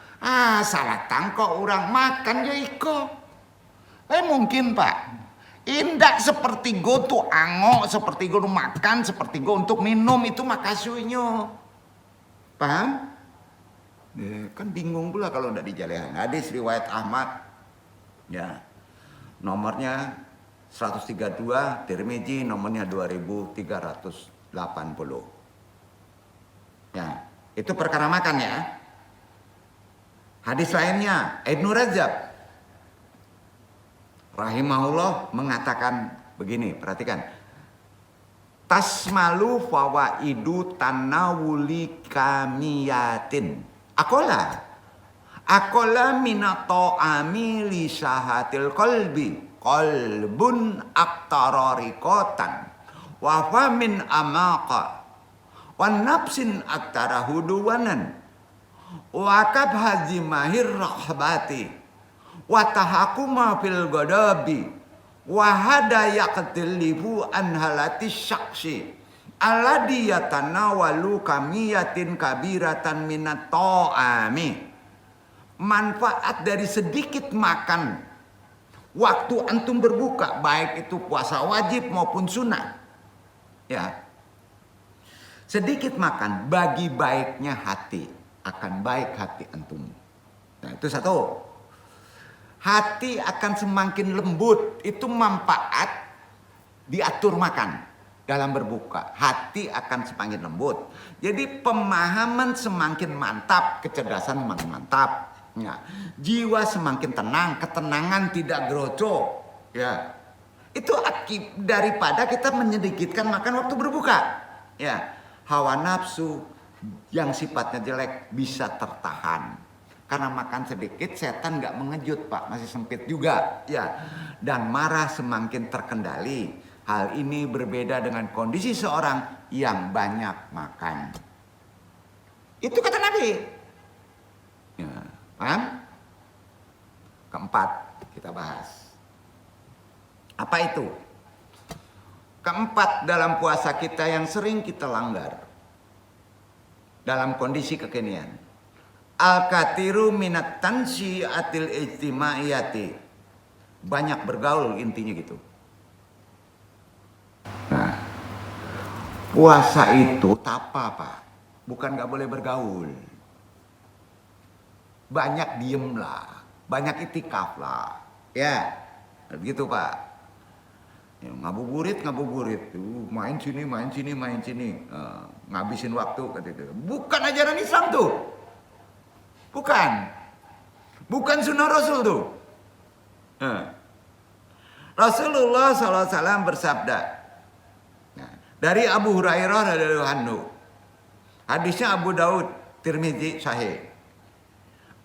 Salah tangkok orang makan ya iko. Mungkin, Pak. Indak seperti go tu angok, seperti go makan, seperti go untuk minum itu makasunya. Paham? Kan bingung pula kalau ndak dijalehan. Hadis riwayat Ahmad. Ya. Nomornya 132, Tirmizi nomornya 2380. Ya, itu perkara makan ya. Hadis lainnya, Ibnu Rajab rahimahullah mengatakan begini, perhatikan. Tasmalu fawaidu tanawuli kamiyatin. Akola minato ami li sahatil qalbi. Qalbun aktararikotan. Wafa min amaka. Wan nafsin aktara huduwanan. Wakab haji mahir rahbati. Watahakuma fil godabi wahada yaqtilifu an halati syaksi alladhi yatanawalu kamiyatin kabiratan minat ta'ami. Manfaat dari sedikit makan waktu antum berbuka, baik itu puasa wajib maupun sunnah, ya, sedikit makan bagi baiknya hati, akan baik hati antum. Nah, itu satu. Hati akan semakin lembut. Itu manfaat diatur makan dalam berbuka. Hati akan semakin lembut. Jadi pemahaman semakin mantap, kecerdasan semakin mantap. Ya. Jiwa semakin tenang, ketenangan tidak geroco. Ya. Itu daripada kita menyedikitkan makan waktu berbuka. Ya. Hawa nafsu yang sifatnya jelek bisa tertahan. Karena makan sedikit, setan nggak mengejut, Pak, masih sempit juga, ya. Dan marah semakin terkendali. Hal ini berbeda dengan kondisi seorang yang banyak makan. Itu kata Nabi. Ya, paham? Keempat kita bahas. Apa itu? Keempat dalam puasa kita yang sering kita langgar dalam kondisi kekinian. Al-katiru minat tansiatil ijtimaiyati. Banyak bergaul, intinya gitu. Nah, puasa itu tapa, Pak. Bukan gak boleh bergaul. Banyak diem lah. Banyak itikaf lah. Ya, gitu, Pak. Ya, ngabuburit. Main sini. Ngabisin waktu. Gitu. Bukan ajaran Islam tuh. Bukan sunnah Rasul tuh. Rasulullah SAW bersabda. Dari Abu Hurairah radhiyallahu anhu. Hadisnya Abu Daud Tirmidzi sahih.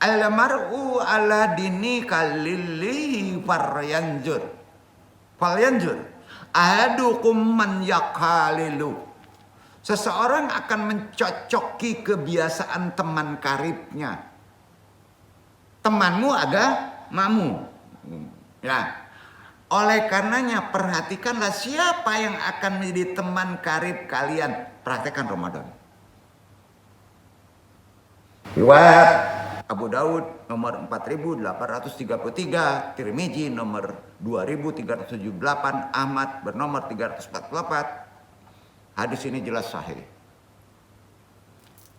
Al-mar'u ala dini kalilihi faryanjur. Falyanjur. Ahadukum man yakhalilu. Seseorang akan mencocoki kebiasaan teman karibnya. Temanmu agamamu. Ya. Oleh karenanya perhatikanlah siapa yang akan menjadi teman karib kalian. Praktekkan Ramadan. Riwayat Abu Daud nomor 4833, Tirmizi nomor 2378, Ahmad bernomor 344. Hadis ini jelas sahih.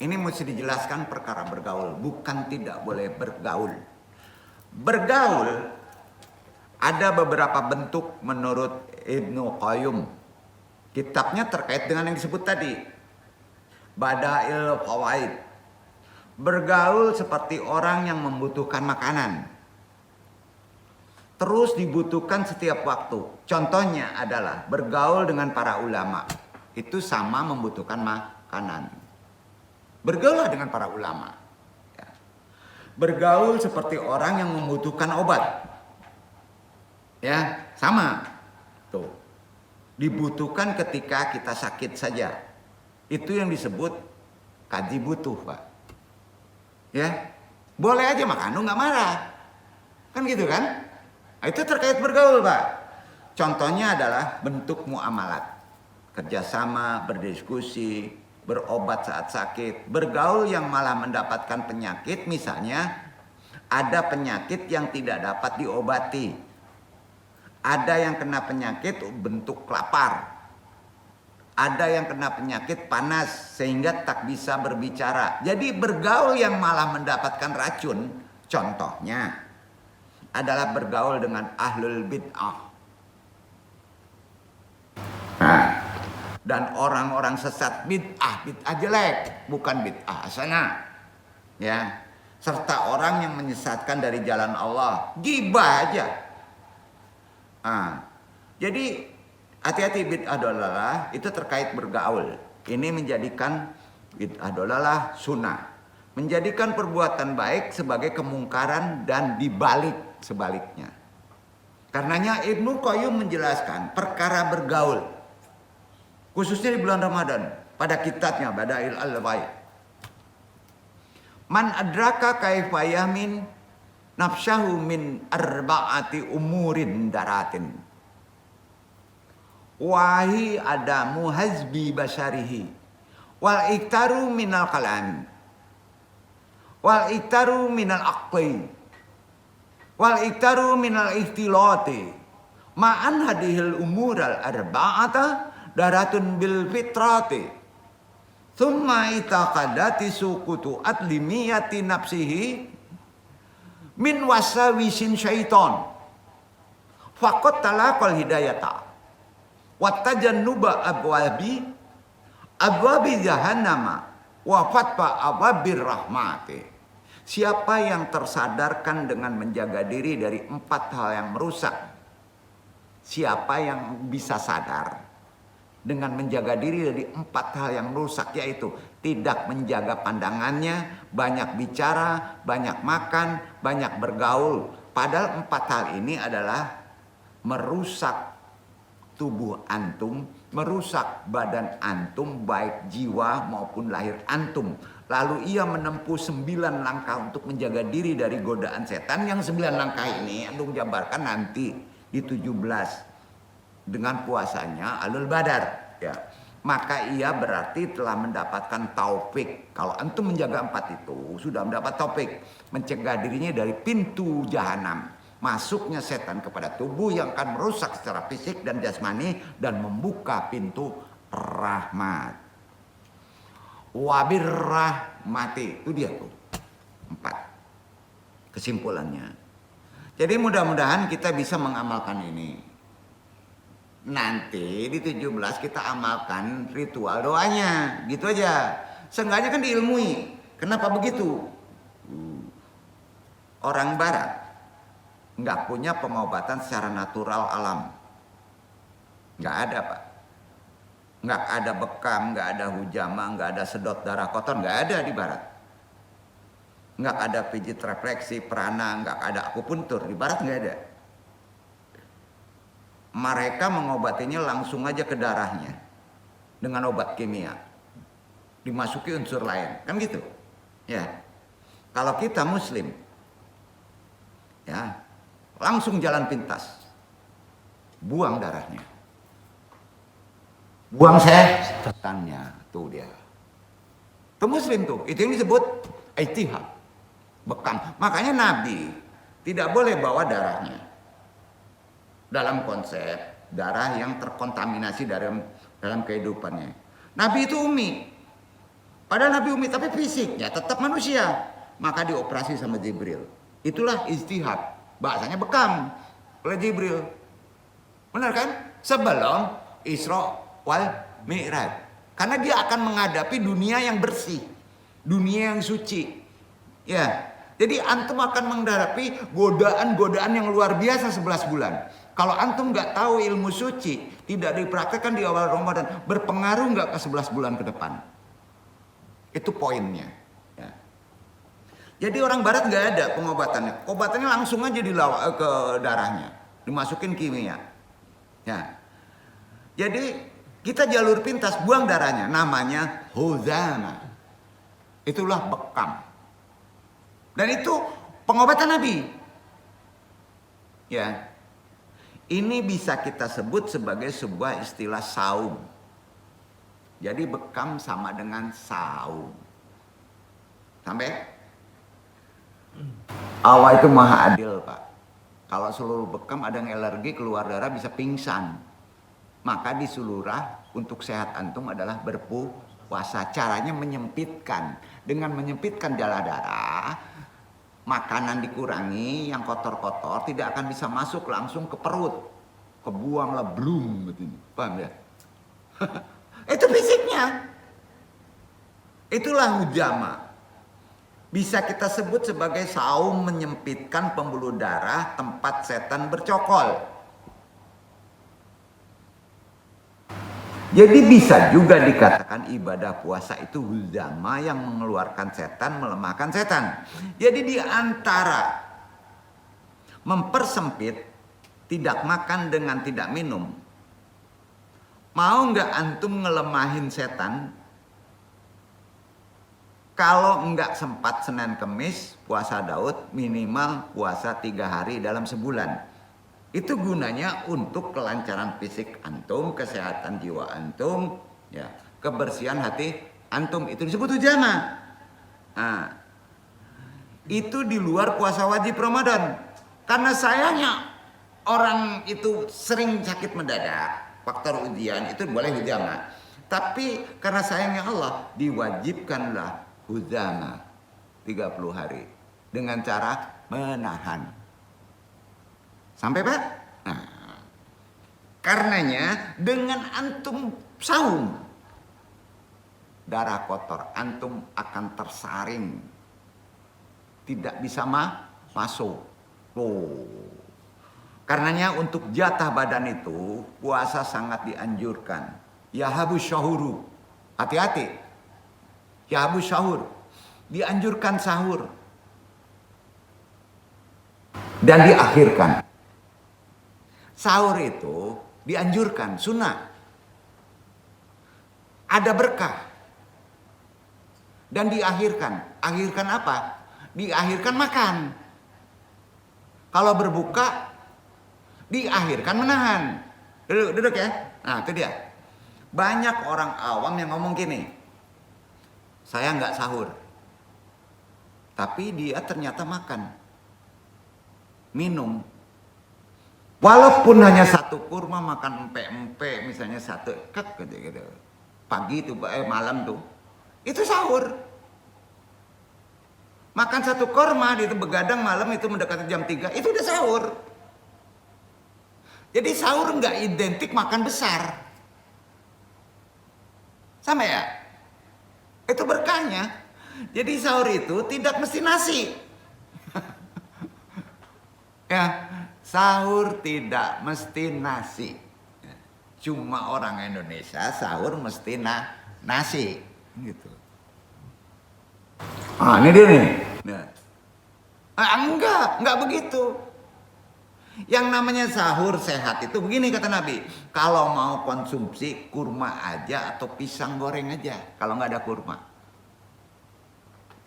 Ini mesti dijelaskan perkara bergaul, bukan tidak boleh bergaul. Bergaul ada beberapa bentuk menurut Ibnu Qayyim. Kitabnya terkait dengan yang disebut tadi. Badail Fawaid. Bergaul seperti orang yang membutuhkan makanan. Terus dibutuhkan setiap waktu. Contohnya adalah bergaul dengan para ulama. Itu sama membutuhkan makanan. Bergaul dengan para ulama. Ya. Bergaul seperti orang yang membutuhkan obat. Ya, sama. Tuh. Dibutuhkan ketika kita sakit saja. Itu yang disebut kaji butuh, Pak. Ya, boleh aja makan, lu nggak marah. Kan gitu kan? Nah, itu terkait bergaul, Pak. Contohnya adalah bentuk muamalat. Kerjasama, berdiskusi, berobat saat sakit, bergaul yang malah mendapatkan penyakit, misalnya ada penyakit yang tidak dapat diobati, ada yang kena penyakit bentuk lapar, ada yang kena penyakit panas sehingga tak bisa berbicara. Jadi bergaul yang malah mendapatkan racun, contohnya adalah bergaul dengan ahlul bid'ah. Nah, dan orang-orang sesat bid'ah jelek, bukan bid'ah hasanah. Ya, serta orang yang menyesatkan dari jalan Allah, gibah aja. Jadi hati-hati bid'ah dolalah itu terkait bergaul. Ini menjadikan bid'ah dolalah sunnah, menjadikan perbuatan baik sebagai kemungkaran dan dibalik sebaliknya. Karenanya Ibnu Qayyim menjelaskan perkara bergaul khususnya di bulan Ramadan pada kitabnya Badail al-Fawaid. Man adraka kaifa yamin nafsahu min arba'ati umurin daratin. Wahi adamu hazbi basarihi wal iktaru minal kalam wal iktaru minal aqli wal iktaru minal ikhtilati ma'an hadihil umural arba'ata daratun bil fitrati thumma itaqadati sukutu adlimiyati nafsihi min wasawisin syaiton faqad talaqal hidayata wattajannuba abwabi jahannama wa fatwa abwabir rahmati. Siapa yang tersadarkan dengan menjaga diri dari 4 hal yang merusak, siapa yang bisa sadar dengan menjaga diri dari 4 hal yang merusak, yaitu tidak menjaga pandangannya, banyak bicara, banyak makan, banyak bergaul. Padahal 4 hal ini adalah merusak tubuh antum, merusak badan antum, baik jiwa maupun lahir antum. Lalu ia menempuh 9 langkah untuk menjaga diri dari godaan setan. Yang 9 langkah ini antum jabarkan nanti di 17 dengan puasanya Alul Badar, ya. Maka ia berarti telah mendapatkan taufik. Kalau antum menjaga 4 itu sudah mendapat taufik, mencegah dirinya dari pintu jahanam, masuknya setan kepada tubuh yang akan merusak secara fisik dan jasmani dan membuka pintu rahmat. Wabir rahmati, itu dia tuh 4 kesimpulannya. Jadi mudah-mudahan kita bisa mengamalkan ini. Nanti di 17 kita amalkan ritual doanya, gitu aja. Seenggaknya kan diilmui. Kenapa begitu? Orang barat nggak punya pengobatan secara natural alam. Nggak ada, Pak. Nggak ada bekam, nggak ada hujama, nggak ada sedot darah kotor, nggak ada di barat. nggak ada pijit refleksi, prana, nggak ada akupuntur. Di barat nggak ada. Mereka mengobatinya langsung aja ke darahnya dengan obat kimia, dimasuki unsur lain, kan gitu. Ya, kalau kita Muslim, ya langsung jalan pintas, buang darahnya, buang setannya, tuh dia. Itu Muslim tuh, itu yang disebut ijtihad, bekam. Makanya Nabi tidak boleh bawa darahnya. Dalam konsep darah yang terkontaminasi dalam kehidupannya. Nabi itu umi. Padahal Nabi umi tapi fisiknya tetap manusia. Maka dioperasi sama Jibril. Itulah ijtihad. Bahasanya bekam oleh Jibril. Benar kan? Sebelum Isra wal Mi'raj. Karena dia akan menghadapi dunia yang bersih. Dunia yang suci. Ya. Jadi antum akan menghadapi godaan-godaan yang luar biasa 11 bulan. Kalau antum nggak tahu ilmu suci, tidak dipraktekkan di awal Ramadan, berpengaruh nggak ke 11 bulan ke depan? Itu poinnya. Ya. Jadi orang Barat nggak ada pengobatannya. Obatannya langsung aja ke darahnya, dimasukin kimia. Ya. Jadi kita jalur pintas, buang darahnya, namanya huzama. Itulah bekam. Dan itu pengobatan Nabi. Ya. Ini bisa kita sebut sebagai sebuah istilah saum. Jadi bekam sama dengan saum. Sampai? Allah itu maha adil, Pak. Kalau seluruh bekam ada yang alergi, keluar darah bisa pingsan. Maka di sulurah untuk sehat antum adalah berpuasa. Caranya menyempitkan. Dengan menyempitkan jala darah, makanan dikurangi, yang kotor-kotor tidak akan bisa masuk langsung ke perut. Kebuanglah blum gitu. Paham ya? Itu fisiknya. Itulah hujama. Bisa kita sebut sebagai saum menyempitkan pembuluh darah tempat setan bercokol. Jadi bisa juga dikatakan ibadah puasa itu huzama yang mengeluarkan setan, melemahkan setan. Jadi di antara mempersempit tidak makan dengan tidak minum, mau nggak antum ngelemahin setan? Kalau nggak sempat Senin Kemis puasa Daud, minimal puasa 3 hari dalam sebulan. Itu gunanya untuk kelancaran fisik antum, kesehatan jiwa antum, ya, kebersihan hati antum. Itu disebut hujama. Nah, itu di luar puasa wajib Ramadan. Karena sayangnya orang itu sering sakit mendadak, faktor ujian itu boleh hujama. Tapi karena sayangnya Allah, diwajibkanlah hujama 30 hari dengan cara menahan. Sampai Pak? Nah, karenanya dengan antum saum, darah kotor antum akan tersaring, tidak bisa masuk. Karenanya untuk jatah badan itu puasa sangat dianjurkan. Ya habus syahuru, hati-hati. Ya habus syahur, dianjurkan sahur dan diakhirkan. Sahur itu dianjurkan, sunnah. Ada berkah. Dan diakhirkan. Akhirkan apa? Diakhirkan makan. Kalau berbuka, diakhirkan menahan. Duduk ya. Nah itu dia. Banyak orang awam yang ngomong gini. Saya nggak sahur. Tapi dia ternyata makan. Minum. Walaupun hanya satu kurma, makan empe-empe misalnya satu kek gitu. Pagi itu malam tuh. Itu sahur. Makan satu kurma itu begadang malam itu mendekati jam 3, itu udah sahur. Jadi sahur nggak identik makan besar. Sama ya? Itu berkahnya. Jadi sahur itu tidak mesti nasi. Ya. Sahur tidak mesti nasi. Cuma orang Indonesia sahur mesti nasi gitu. Ah, ini dia nih. Nah, enggak begitu. Yang namanya sahur sehat itu begini kata Nabi. Kalau mau konsumsi kurma aja atau pisang goreng aja. Kalau nggak ada kurma.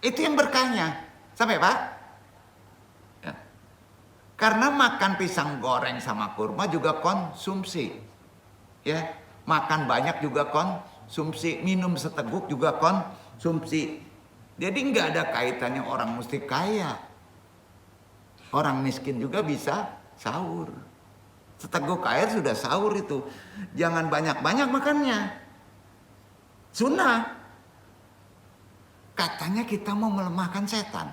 Itu yang berkahnya. Sampai Pak? Ya. Karena makan pisang goreng sama kurma juga konsumsi. Ya, makan banyak juga konsumsi. Minum seteguk juga konsumsi. Jadi nggak ada kaitannya orang mesti kaya. Orang miskin juga bisa sahur. Seteguk air sudah sahur itu. Jangan banyak-banyak makannya. Sunnah. Katanya kita mau melemahkan setan.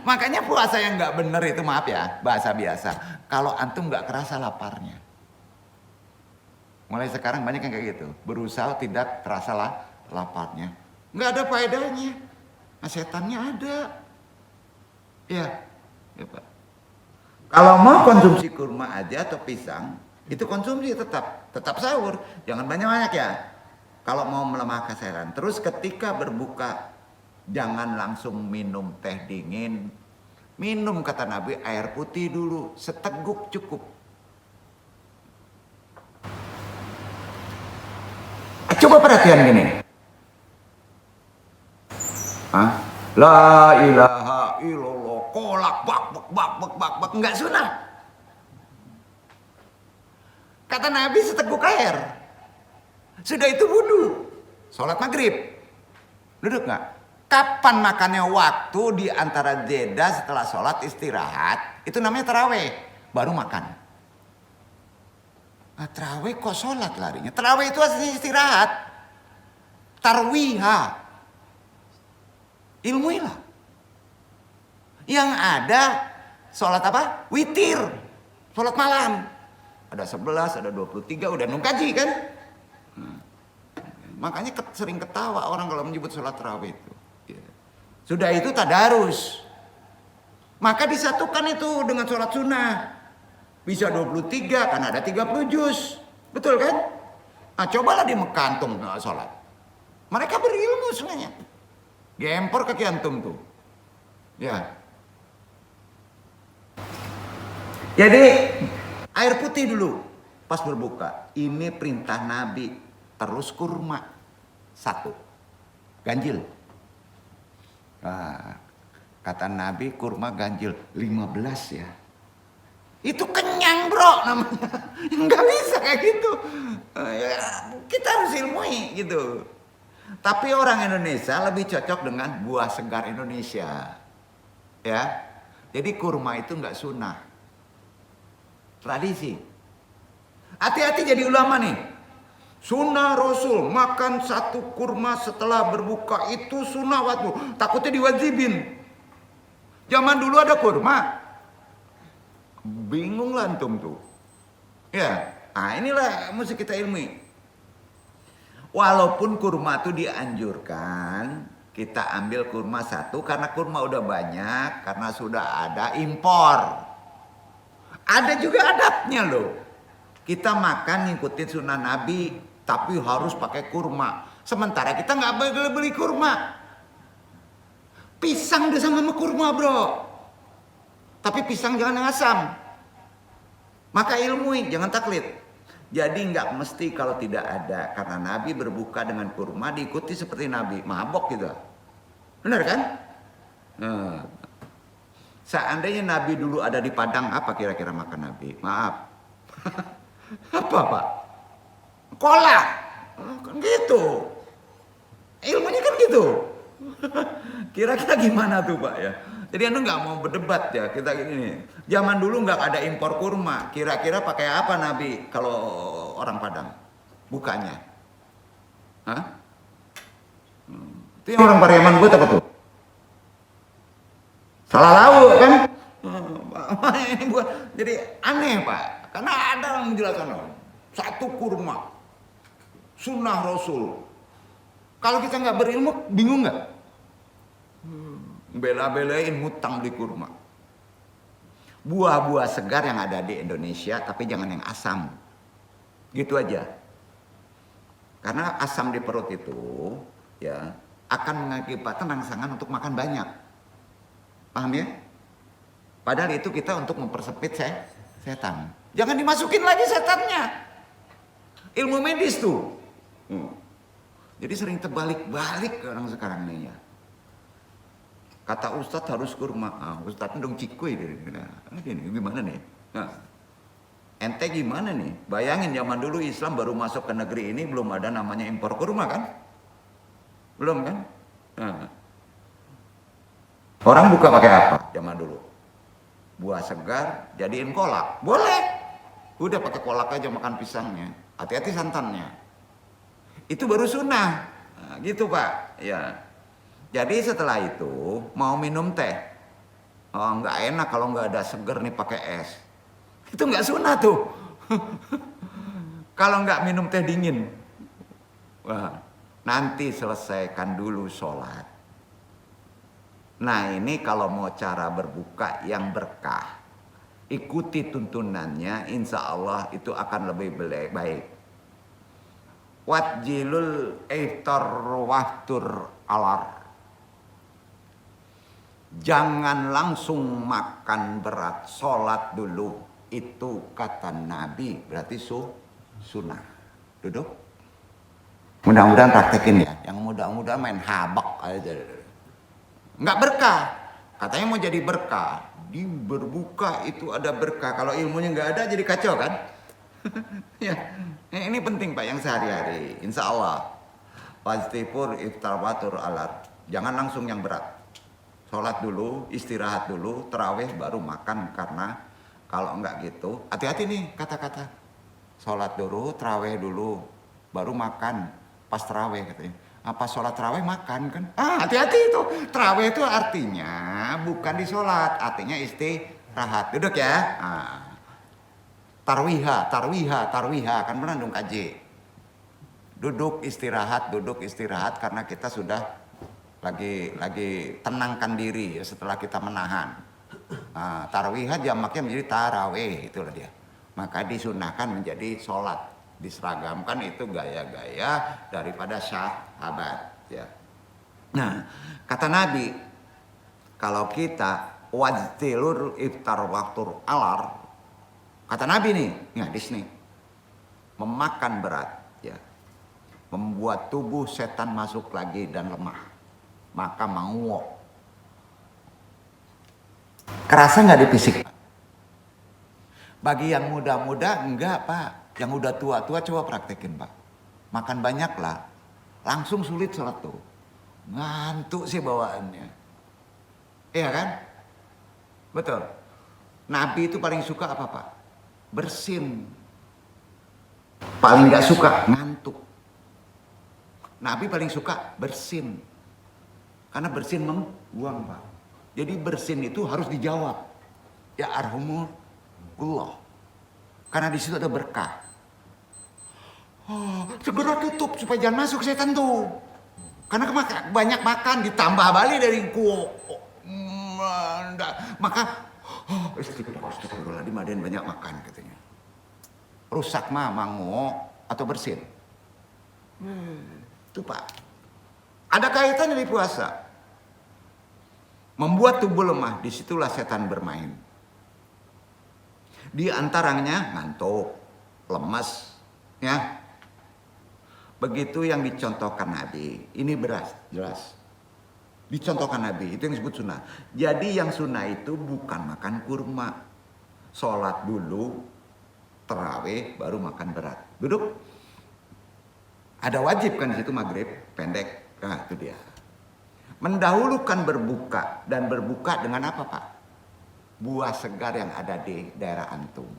Makanya puasa yang nggak bener itu, maaf ya, bahasa biasa. Kalau antum nggak kerasa laparnya. Mulai sekarang banyak yang kayak gitu. Berusaha tidak terasa laparnya. Nggak ada faedahnya. Nah, setannya ada. Ya Pak. Kalau mau konsumsi kurma aja atau pisang, itu konsumsi tetap sahur, jangan banyak-banyak ya. Kalau mau melemahkan setan. Terus ketika berbuka, jangan langsung minum teh dingin. Minum kata Nabi air putih dulu, seteguk cukup. Coba perhatian gini. La ilaha illallah, kolak bak enggak sunnah. Kata Nabi seteguk air. Sudah itu wudu, sholat maghrib. Duduk nggak? Kapan makannya waktu di antara jeda setelah sholat istirahat, itu namanya taraweh, baru makan. Nah, taraweh kok sholat larinya? Taraweh itu aslinya istirahat. Tarwiha. Ilmuilah. Yang ada sholat apa? Witir. Sholat malam. Ada 11, ada 23, udah nungkaji kan? Makanya sering ketawa orang kalau menyebut sholat tarawih itu. Sudah itu tadarus. Maka disatukan itu dengan sholat sunnah. Bisa 23 kan ada 30 juz. Betul kan? Nah cobalah di Mekantung sholat. Mereka berilmu sebenarnya. Gempor kaki antum tuh. Ya. Jadi air putih dulu pas berbuka. Ini perintah Nabi. Terus kurma. 1. Ganjil. Nah, kata Nabi kurma ganjil 15 ya. Itu kenyang bro namanya. Nggak bisa kayak gitu. Ya, kita harus ilmui gitu. Tapi orang Indonesia lebih cocok dengan buah segar Indonesia. Ya. Jadi kurma itu nggak sunnah. Tradisi. Hati-hati jadi ulama nih. Sunnah Rasul makan 1 kurma setelah berbuka itu sunnah waktu. Takutnya diwajibin. Zaman dulu ada kurma. Bingung lah antum tuh. Ya. Nah inilah mesti kita ilmi. Walaupun kurma itu dianjurkan, kita ambil kurma 1 karena kurma udah banyak, karena sudah ada impor. Ada juga adabnya loh. Kita makan ngikutin sunnah Nabi, tapi harus pakai kurma. Sementara kita nggak boleh beli kurma. Pisang udah sama kurma bro. Tapi pisang jangan yang asam. Maka ilmui, jangan taklid. Jadi nggak mesti kalau tidak ada. Karena Nabi berbuka dengan kurma diikuti seperti Nabi. Mabok gitu. Benar kan? Nah, seandainya Nabi dulu ada di Padang, apa kira-kira makan Nabi? Maaf. Apa Pak? Kolak. Kan gitu. Ilmunya kan gitu. Kira-kira gimana tuh Pak ya? Jadi anu nggak mau berdebat ya kita gini. Zaman dulu nggak ada impor kurma. Kira-kira pakai apa Nabi kalau orang Padang? Bukanya. Hah? Itu yang orang Pariaman buat apa tuh? Salah lauk kan? Jadi aneh Pak. Karena ada yang menjelaskan 1 kurma. Sunnah Rasul. Kalau kita nggak berilmu, bingung nggak? Bela-belain hutang beli kurma. Buah-buah segar yang ada di Indonesia, tapi jangan yang asam. Gitu aja. Karena asam di perut itu, ya, akan mengakibatkan rangsangan untuk makan banyak. Paham ya? Padahal itu kita untuk mempersempit setan. Jangan dimasukin lagi setannya. Ilmu medis tuh. Jadi sering terbalik-balik orang sekarang nih ya. Kata Ustadz harus kurma. Ustadz dong cikui. Ini gimana nih? Nah, ente gimana nih? Bayangin zaman dulu Islam baru masuk ke negeri ini belum ada namanya impor kurma kan? Belum kan? Nah. Orang buka pakai apa zaman dulu? Buah segar jadiin kolak. Boleh. Udah pakai kolak aja makan pisangnya. Hati-hati santannya. Itu baru sunnah. Nah, gitu Pak. Ya. Jadi setelah itu mau minum teh. Oh, nggak enak kalau nggak ada seger nih pakai es. Itu nggak sunnah tuh. Kalau nggak minum teh dingin. Wah, nanti selesaikan dulu sholat. Nah ini kalau mau cara berbuka yang berkah, ikuti tuntunannya, insya Allah itu akan lebih baik. Wajilul iftar wahtur alar. Jangan langsung makan berat, sholat dulu. Itu kata Nabi, berarti sunnah. Duduk. Mudah-mudahan praktekin ya. Yang mudah-mudahan main habak aja. Nggak berkah. Katanya mau jadi berkah. Di berbuka itu ada berkah. Kalau ilmunya nggak ada jadi kacau kan? Ya, ini penting Pak yang sehari-hari. Insya Allah. Pastipur iftar watur alat. Jangan langsung yang berat. Sholat dulu, istirahat dulu, terawih baru makan. Karena kalau nggak gitu, hati-hati nih kata-kata. Sholat dulu, terawih dulu, baru makan. Pas terawih katanya. Apa sholat terawih makan kan? Hati-hati itu. Terawih itu artinya bukan di sholat, artinya istirahat. Duduk ya. Tarwiha, kan pernah dong kaji. Duduk istirahat karena kita sudah lagi tenangkan diri ya, setelah kita menahan. Tarwiha jamaknya menjadi tarawih, itulah dia. Maka disunahkan menjadi sholat, diseragamkan, itu gaya-gaya daripada sahabat ya. Nah, kata Nabi, kalau kita wajtilur iftar waktur alar, kata Nabi nih, hadis nih, memakan berat ya, membuat tubuh setan masuk lagi dan lemah, maka mau. Kerasa nggak di fisik? Bagi yang muda-muda enggak Pak. Yang udah tua-tua coba praktekin Pak. Makan banyak lah, langsung sulit sholat tuh. Ngantuk sih bawaannya. Iya kan? Betul. Nabi itu paling suka apa Pak? Bersin. Paling gak suka ngantuk. Nabi paling suka bersin. Karena bersin membuang Pak. Jadi bersin itu harus dijawab. Ya arhamullah. Karena di situ ada berkah. Segera tutup supaya jangan masuk setan tuh. Karena banyak makan ditambah balik dari maka astagfirullahaladzim, ada yang banyak makan katanya. Rusak mah mango atau bersin. Itu Pak. Ada kaitannya di puasa. Membuat tubuh lemah, disitulah setan bermain. Di antaranya ngantuk, lemas, ya. Begitu yang dicontohkan Nabi. Ini jelas. Dicontohkan Nabi, itu yang disebut sunnah. Jadi yang sunnah itu bukan makan kurma. Sholat dulu, terawih, baru makan berat. Duduk. Ada wajib kan di situ maghrib, pendek. Nah itu dia. Mendahulukan berbuka. Dan berbuka dengan apa Pak? Buah segar yang ada di daerah antum.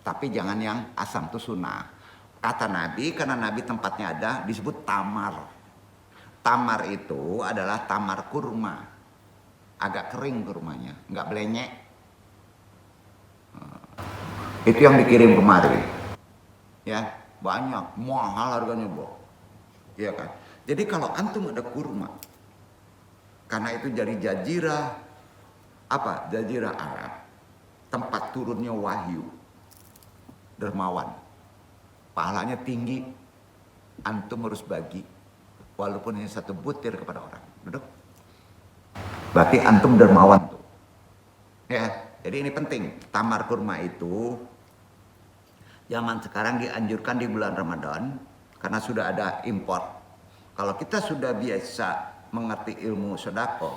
Tapi jangan yang asam, itu sunnah. Kata Nabi, karena Nabi tempatnya ada, disebut tamar. Tamar itu adalah tamar kurma. Agak kering kurmanya, nggak belenyek. Itu yang dikirim kemari. Ya, banyak, mahal harganya, Bo. Iya kan? Jadi kalau antum ada kurma, karena itu dari jazirah, jazirah Arab, tempat turunnya wahyu, dermawan, pahalanya tinggi, antum harus bagi. walaupun hanya 1 butir kepada orang. Duduk. Berarti antum dermawan tuh. Ya, jadi ini penting. Tamar kurma itu zaman sekarang dianjurkan di bulan Ramadan karena sudah ada impor. Kalau kita sudah biasa mengerti ilmu sedekah,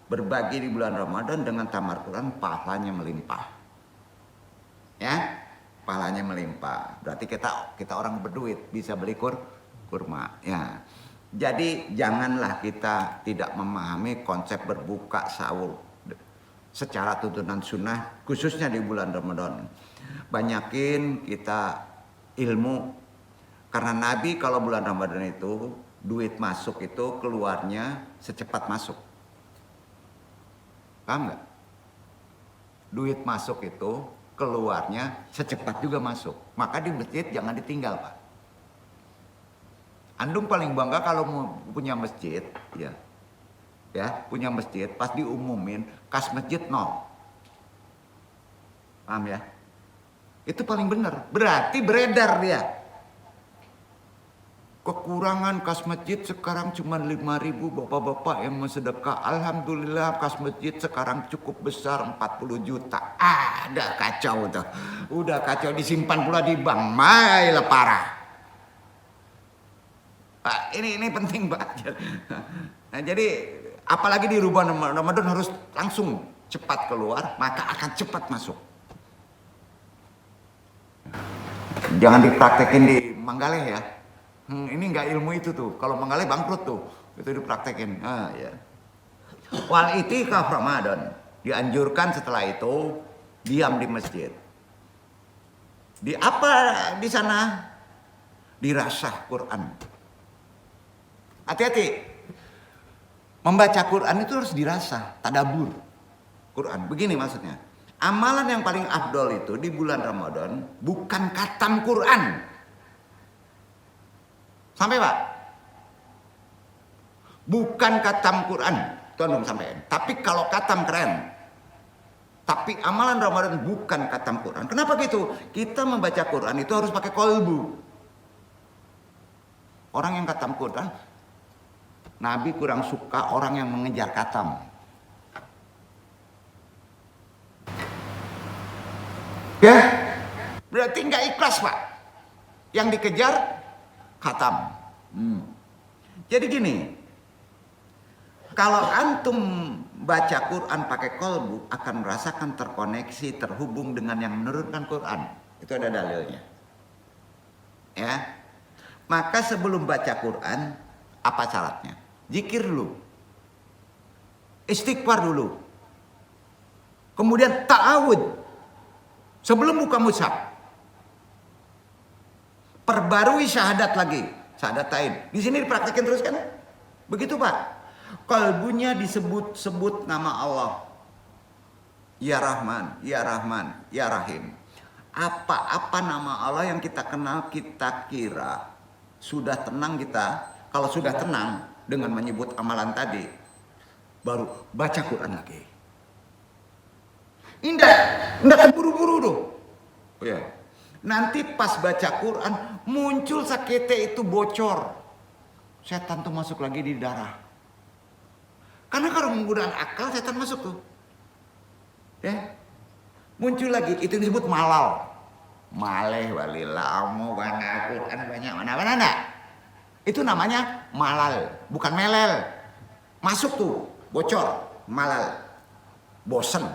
berbagi di bulan Ramadan dengan tamar Quran, pahalanya melimpah. Ya, pahalanya melimpah. Berarti kita orang berduit bisa beli kurma. Ya. Jadi janganlah kita tidak memahami konsep berbuka sahur secara tuntunan sunnah, khususnya di bulan Ramadan. Banyakin kita ilmu, karena Nabi kalau bulan Ramadan itu duit masuk itu keluarnya secepat masuk. Paham nggak? Duit masuk itu keluarnya secepat juga masuk. Maka di masjid jangan ditinggal, Pak. Andung paling bangga kalau mau punya masjid, ya punya masjid, pas diumumin kas masjid 0. Paham ya? Itu paling benar. Berarti beredar dia. Kekurangan kas masjid sekarang cuma 5.000 bapak-bapak yang mensedekah. Alhamdulillah kas masjid sekarang cukup besar 40 juta. Ada kacau tuh. Udah kacau disimpan pula di bank. Mailah parah. Pak, ini penting, Pak. Nah, jadi apalagi di bulan Ramadan harus langsung cepat keluar, maka akan cepat masuk. Jangan dipraktekin di Manggaleh ya. Ini nggak ilmu itu tuh. Kalau Manggaleh bangkrut tuh. Itu dipraktekin. Ya. Wal itikaf Ramadan. Dianjurkan setelah itu diam di masjid. Di apa di sana? Dirasah Quran. Hati-hati. Membaca Quran itu harus dirasah, tadabur Quran. Begini maksudnya. Amalan yang paling afdol itu di bulan Ramadan bukan khatam Quran. Sampai, Pak? Bukan khatam Quran. Tolong sampein. Tapi kalau khatam keren. Tapi amalan Ramadan bukan khatam Quran. Kenapa gitu? Kita membaca Quran itu harus pakai kolbu. Orang yang khatam Quran, Nabi kurang suka orang yang mengejar khatam. Ya, berarti nggak ikhlas, Pak. Yang dikejar khatam. Jadi gini, kalau antum baca Quran pakai kolbu akan merasakan terkoneksi, terhubung dengan yang menurunkan Quran. Itu ada dalilnya. Ya, maka sebelum baca Quran, apa syaratnya? Zikir dulu, istighfar dulu, kemudian ta'awud sebelum buka mushaf. Perbarui syahadat lagi, syahadatain. Di sini dipraktekin terus kan? Begitu, Pak. Kalbunya disebut-sebut nama Allah. Ya Rahman, Ya Rahman, Ya Rahim. Apa-apa nama Allah yang kita kenal, kita kira sudah tenang kita. Kalau sudah tenang dengan menyebut amalan tadi, baru baca Quran lagi. Indah terburu-buru tuh. Oh ya. Nanti pas baca Quran muncul sakete itu bocor. Setan tuh masuk lagi di darah. Karena kalau menggunakan akal setan masuk tuh. Ya. Muncul lagi itu disebut malal. Maleh walilamu karena Quran banyak mana-mana enggak? Itu namanya malal, bukan melel. Masuk tuh, bocor, malal. Bosen.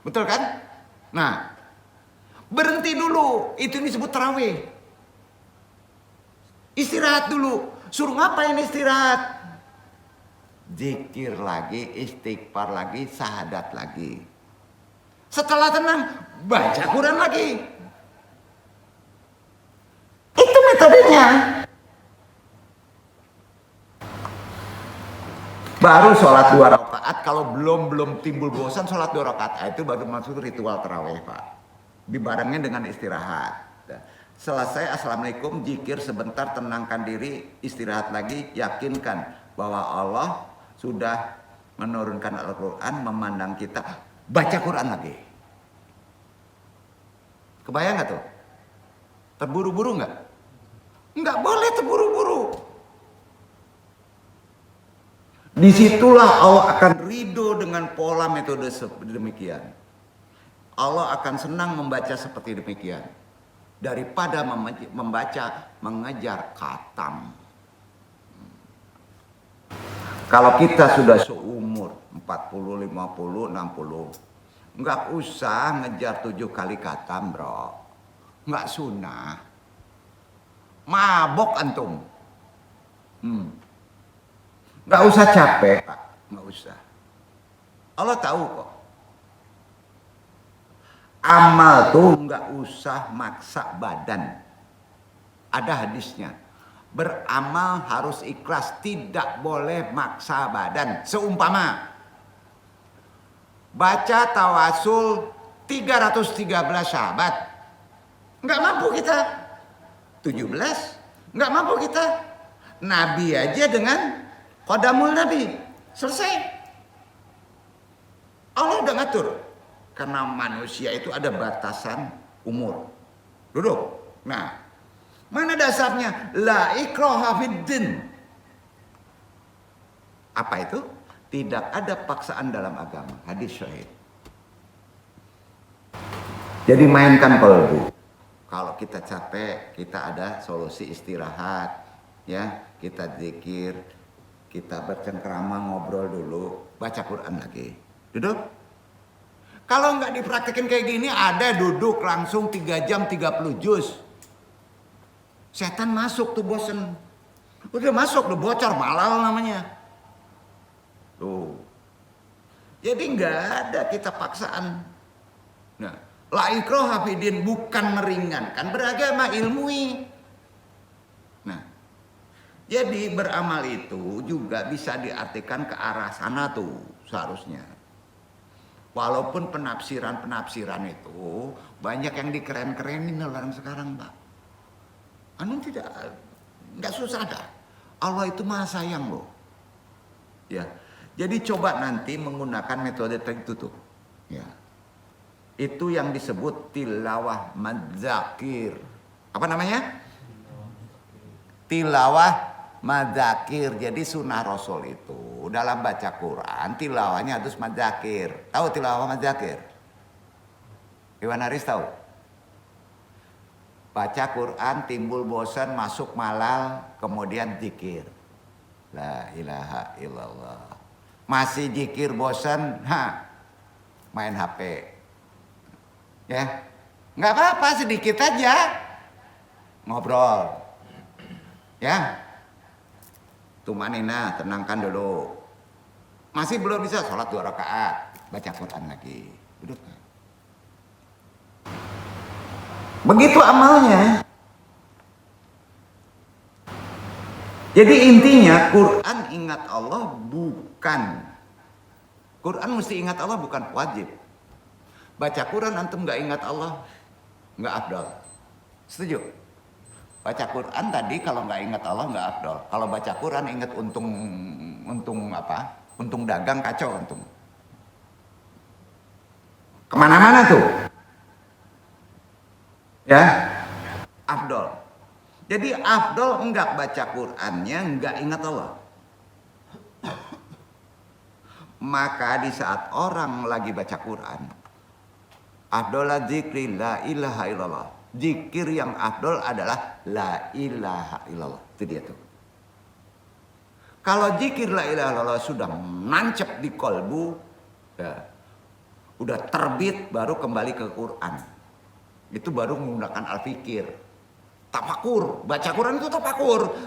Betul kan? Nah, berhenti dulu, itu disebut tarawih. Istirahat dulu. Suruh ngapain istirahat? Zikir lagi, istighfar lagi, syahadat lagi. Setelah tenang, baca Quran lagi. Itu metodenya. Baru sholat 2 rakaat, kalau belum timbul bosan sholat 2 rakaat, itu baru masuk ritual tarawih, Pak. Dibarengin dengan istirahat. Selesai assalamualaikum, zikir sebentar, tenangkan diri, istirahat lagi, yakinkan bahwa Allah sudah menurunkan Al-Quran, memandang kita, baca Quran lagi. Kebayang nggak tuh? Terburu-buru nggak? Nggak boleh terburu-buru. Disitulah Allah akan ridho dengan pola metode demikian. Allah akan senang membaca seperti demikian daripada mengejar khatam. Kalau kita sudah seumur 40, 50, 60, nggak usah ngejar 7 kali khatam, bro. Nggak sunnah. Mabok antum. Nggak usah capek, Pak. Nggak usah. Allah tahu kok. Amal tuh nggak usah maksa badan. Ada hadisnya. Beramal harus ikhlas, tidak boleh maksa badan. Seumpama baca tawasul 313 sahabat, nggak mampu kita. 17, nggak mampu kita. Nabi aja dengan qadamul Nabi, selesai. Allah udah ngatur. Karena manusia itu ada batasan umur. Duduk. Nah, mana dasarnya? La ikraha fiddin. Apa itu? Tidak ada paksaan dalam agama. Hadis sahih. Jadi mainkan qalbu. Kalau kita capek, kita ada solusi istirahat. Ya, kita zikir, kita bercengkrama, ngobrol dulu, baca Quran lagi. Duduk. Kalau nggak dipraktekin kayak gini, ada duduk langsung 3 jam 30 juz. Setan masuk tuh, bosen. Udah masuk, udah bocor, malal namanya. Tuh. Jadi nggak ada kita paksaan. Nah, la ikraha fiddin bukan meringankan, beragama ilmui. Nah, jadi beramal itu juga bisa diartikan ke arah sana tuh seharusnya. Walaupun penafsiran itu banyak yang dikeren-kerenin orang sekarang, Pak. Nggak susah dah. Allah itu maha sayang loh. Ya, jadi coba nanti menggunakan metode itu tuh. Ya, itu yang disebut tilawah madzakir. Apa namanya? Tilawah madzakir. Jadi sunnah Rasul itu dalam baca Quran tilawahnya harus madzakir. Tahu tilawah madzakir? Iwan Haris tahu? Baca Quran timbul bosan, masuk malal, kemudian zikir. La ilaha illallah. Masih zikir bosan, main HP. Ya, nggak apa-apa, sedikit aja. Ngobrol. Ya. Tumanina, tenangkan dulu. Masih belum bisa sholat 2 rakaat, baca Quran lagi. Duduk. Begitu amalnya. Jadi intinya Quran ingat Allah bukan. Quran mesti ingat Allah bukan wajib. Baca Quran antum nggak ingat Allah, nggak afdal. Setuju? Baca Quran tadi kalau nggak ingat Allah nggak afdal. Kalau baca Quran ingat untung apa? Untung dagang kacau untung. Kemana-mana tuh. Ya, afdal. Jadi afdal enggak baca Qurannya, enggak ingat Allah. Maka di saat orang lagi baca Quran, afdal dzikri la ilaha illallah. Zikir yang afdal adalah la ilaha illallah. Itu dia tuh. Kalau zikir la ilaha illallah sudah nancep di kolbu, ya, udah terbit, baru kembali ke Quran. Itu baru menggunakan al-fikir. Tafakur, baca Quran itu tafakur.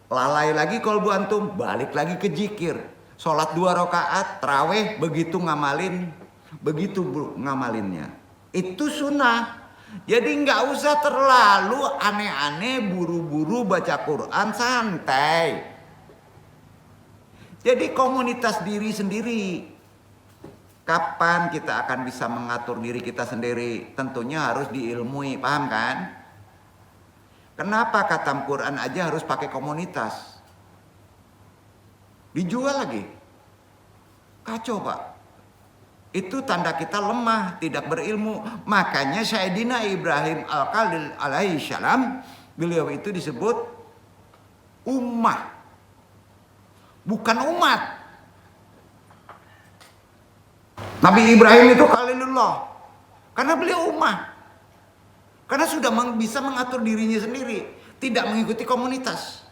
Lalai lagi kolbu antum, balik lagi ke zikir. Sholat 2 rakaat, tarawih, begitu ngamalinnya. Itu sunnah. Jadi nggak usah terlalu aneh-aneh, buru-buru baca Quran, santai. Jadi komunitas diri sendiri. Kapan kita akan bisa mengatur diri kita sendiri? Tentunya harus diilmui, paham kan? Kenapa khatam Quran aja harus pakai komunitas? Dijual lagi. Kacau, Pak. Itu tanda kita lemah, tidak berilmu. Makanya Sayyidina Ibrahim Al-Khalil alaihi salam, beliau itu disebut ummah. bukan umat. Nabi Ibrahim itu Khalilullah karena beliau umat. Karena sudah bisa mengatur dirinya sendiri, tidak mengikuti komunitas.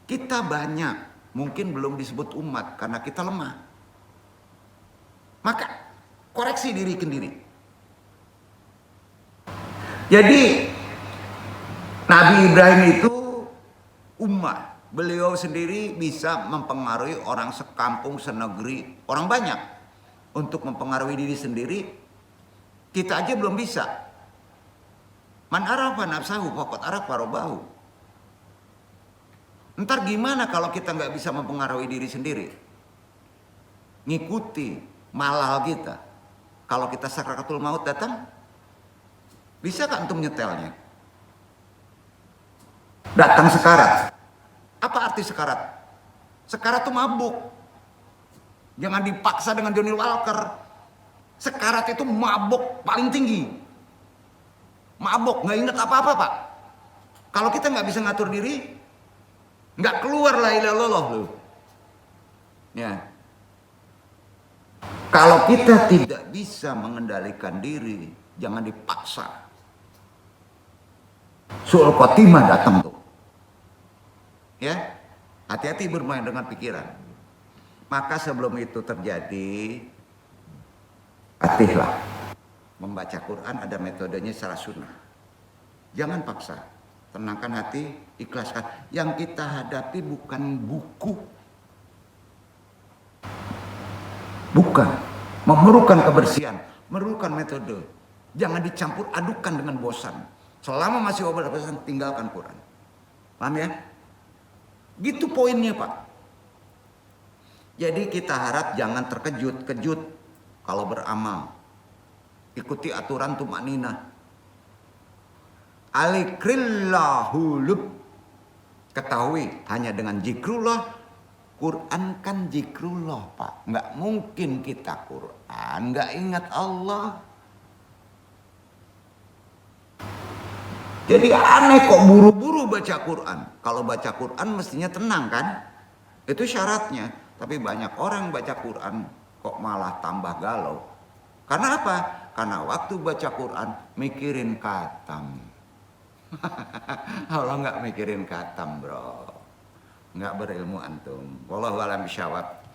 Kita banyak, mungkin belum disebut umat karena kita lemah. Maka koreksi diri sendiri. Jadi Nabi Ibrahim itu umat. Beliau sendiri bisa mempengaruhi orang sekampung, senegeri, orang banyak. Untuk mempengaruhi diri sendiri, kita aja belum bisa. Man arafa nafsahu faqad arafa rabbahu. Ntar gimana kalau kita nggak bisa mempengaruhi diri sendiri? Ngikuti malal kita. Kalau kita sakratul maut datang, bisa kan antum nyetelnya? Datang sekarat. Apa arti sekarat? Sekarat itu mabuk. Jangan dipaksa dengan Johnny Walker. Sekarat itu mabuk paling tinggi. Mabuk, nggak ingat apa-apa pak. Kalau kita nggak bisa ngatur diri, nggak keluar la ilaha illallah loh. Ya. Kalau kita tidak bisa mengendalikan diri, jangan dipaksa. Su'ul khotimah datang tuh. Ya, hati-hati bermain dengan pikiran. Maka sebelum itu terjadi, latihlah. Membaca Quran ada metodenya secara sunnah. Jangan paksa. Tenangkan hati, ikhlaskan. Yang kita hadapi bukan buku. Bukan. Memerlukan kebersihan. Memerlukan metode. Jangan dicampur adukan dengan bosan. Selama masih bosan, tinggalkan Quran. Paham ya? Gitu poinnya pak. Jadi kita harap jangan terkejut-kejut kalau beramal. Ikuti aturan tumanina. Alikrillahulub. Ketahui hanya dengan zikrullah. Quran kan zikrullah pak. Nggak mungkin kita Quran nggak ingat Allah. Jadi aneh kok buru-buru baca Quran. Kalau baca Quran mestinya tenang kan? Itu syaratnya. Tapi banyak orang baca Quran kok malah tambah galau. Karena apa? Karena waktu baca Quran mikirin khatam. Allah nggak mikirin khatam bro. Nggak berilmu antum. Wallahu a'lam bishawab.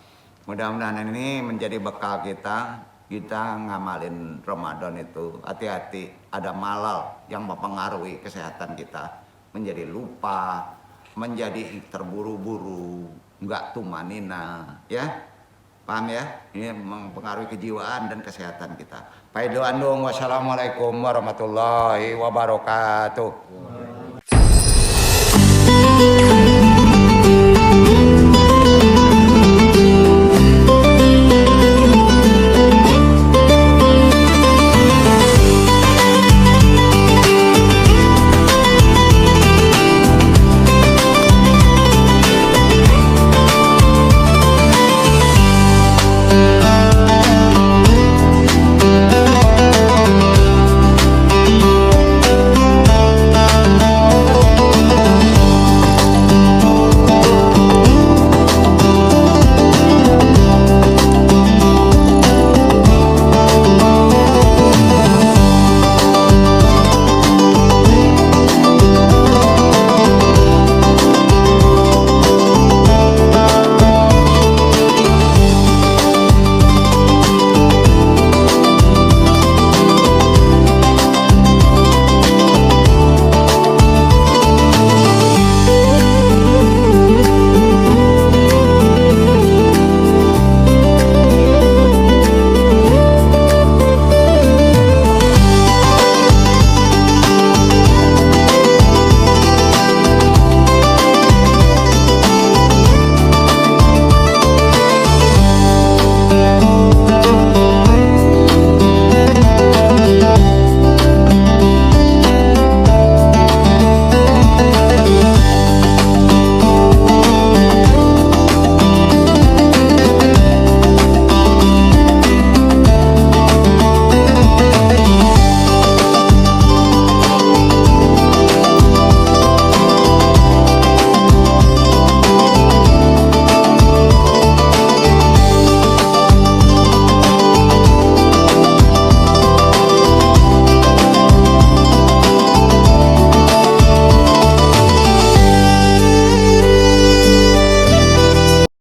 Mudah-mudahan ini menjadi bekal kita. Kita ngamalin Ramadan itu. Hati-hati ada malal yang mempengaruhi kesehatan kita. Menjadi lupa. Menjadi terburu-buru. Nggak tumanina. Ya. Paham ya? Ini mempengaruhi kejiwaan dan kesehatan kita. Paidoan dong. Wassalamualaikum warahmatullahi wabarakatuh.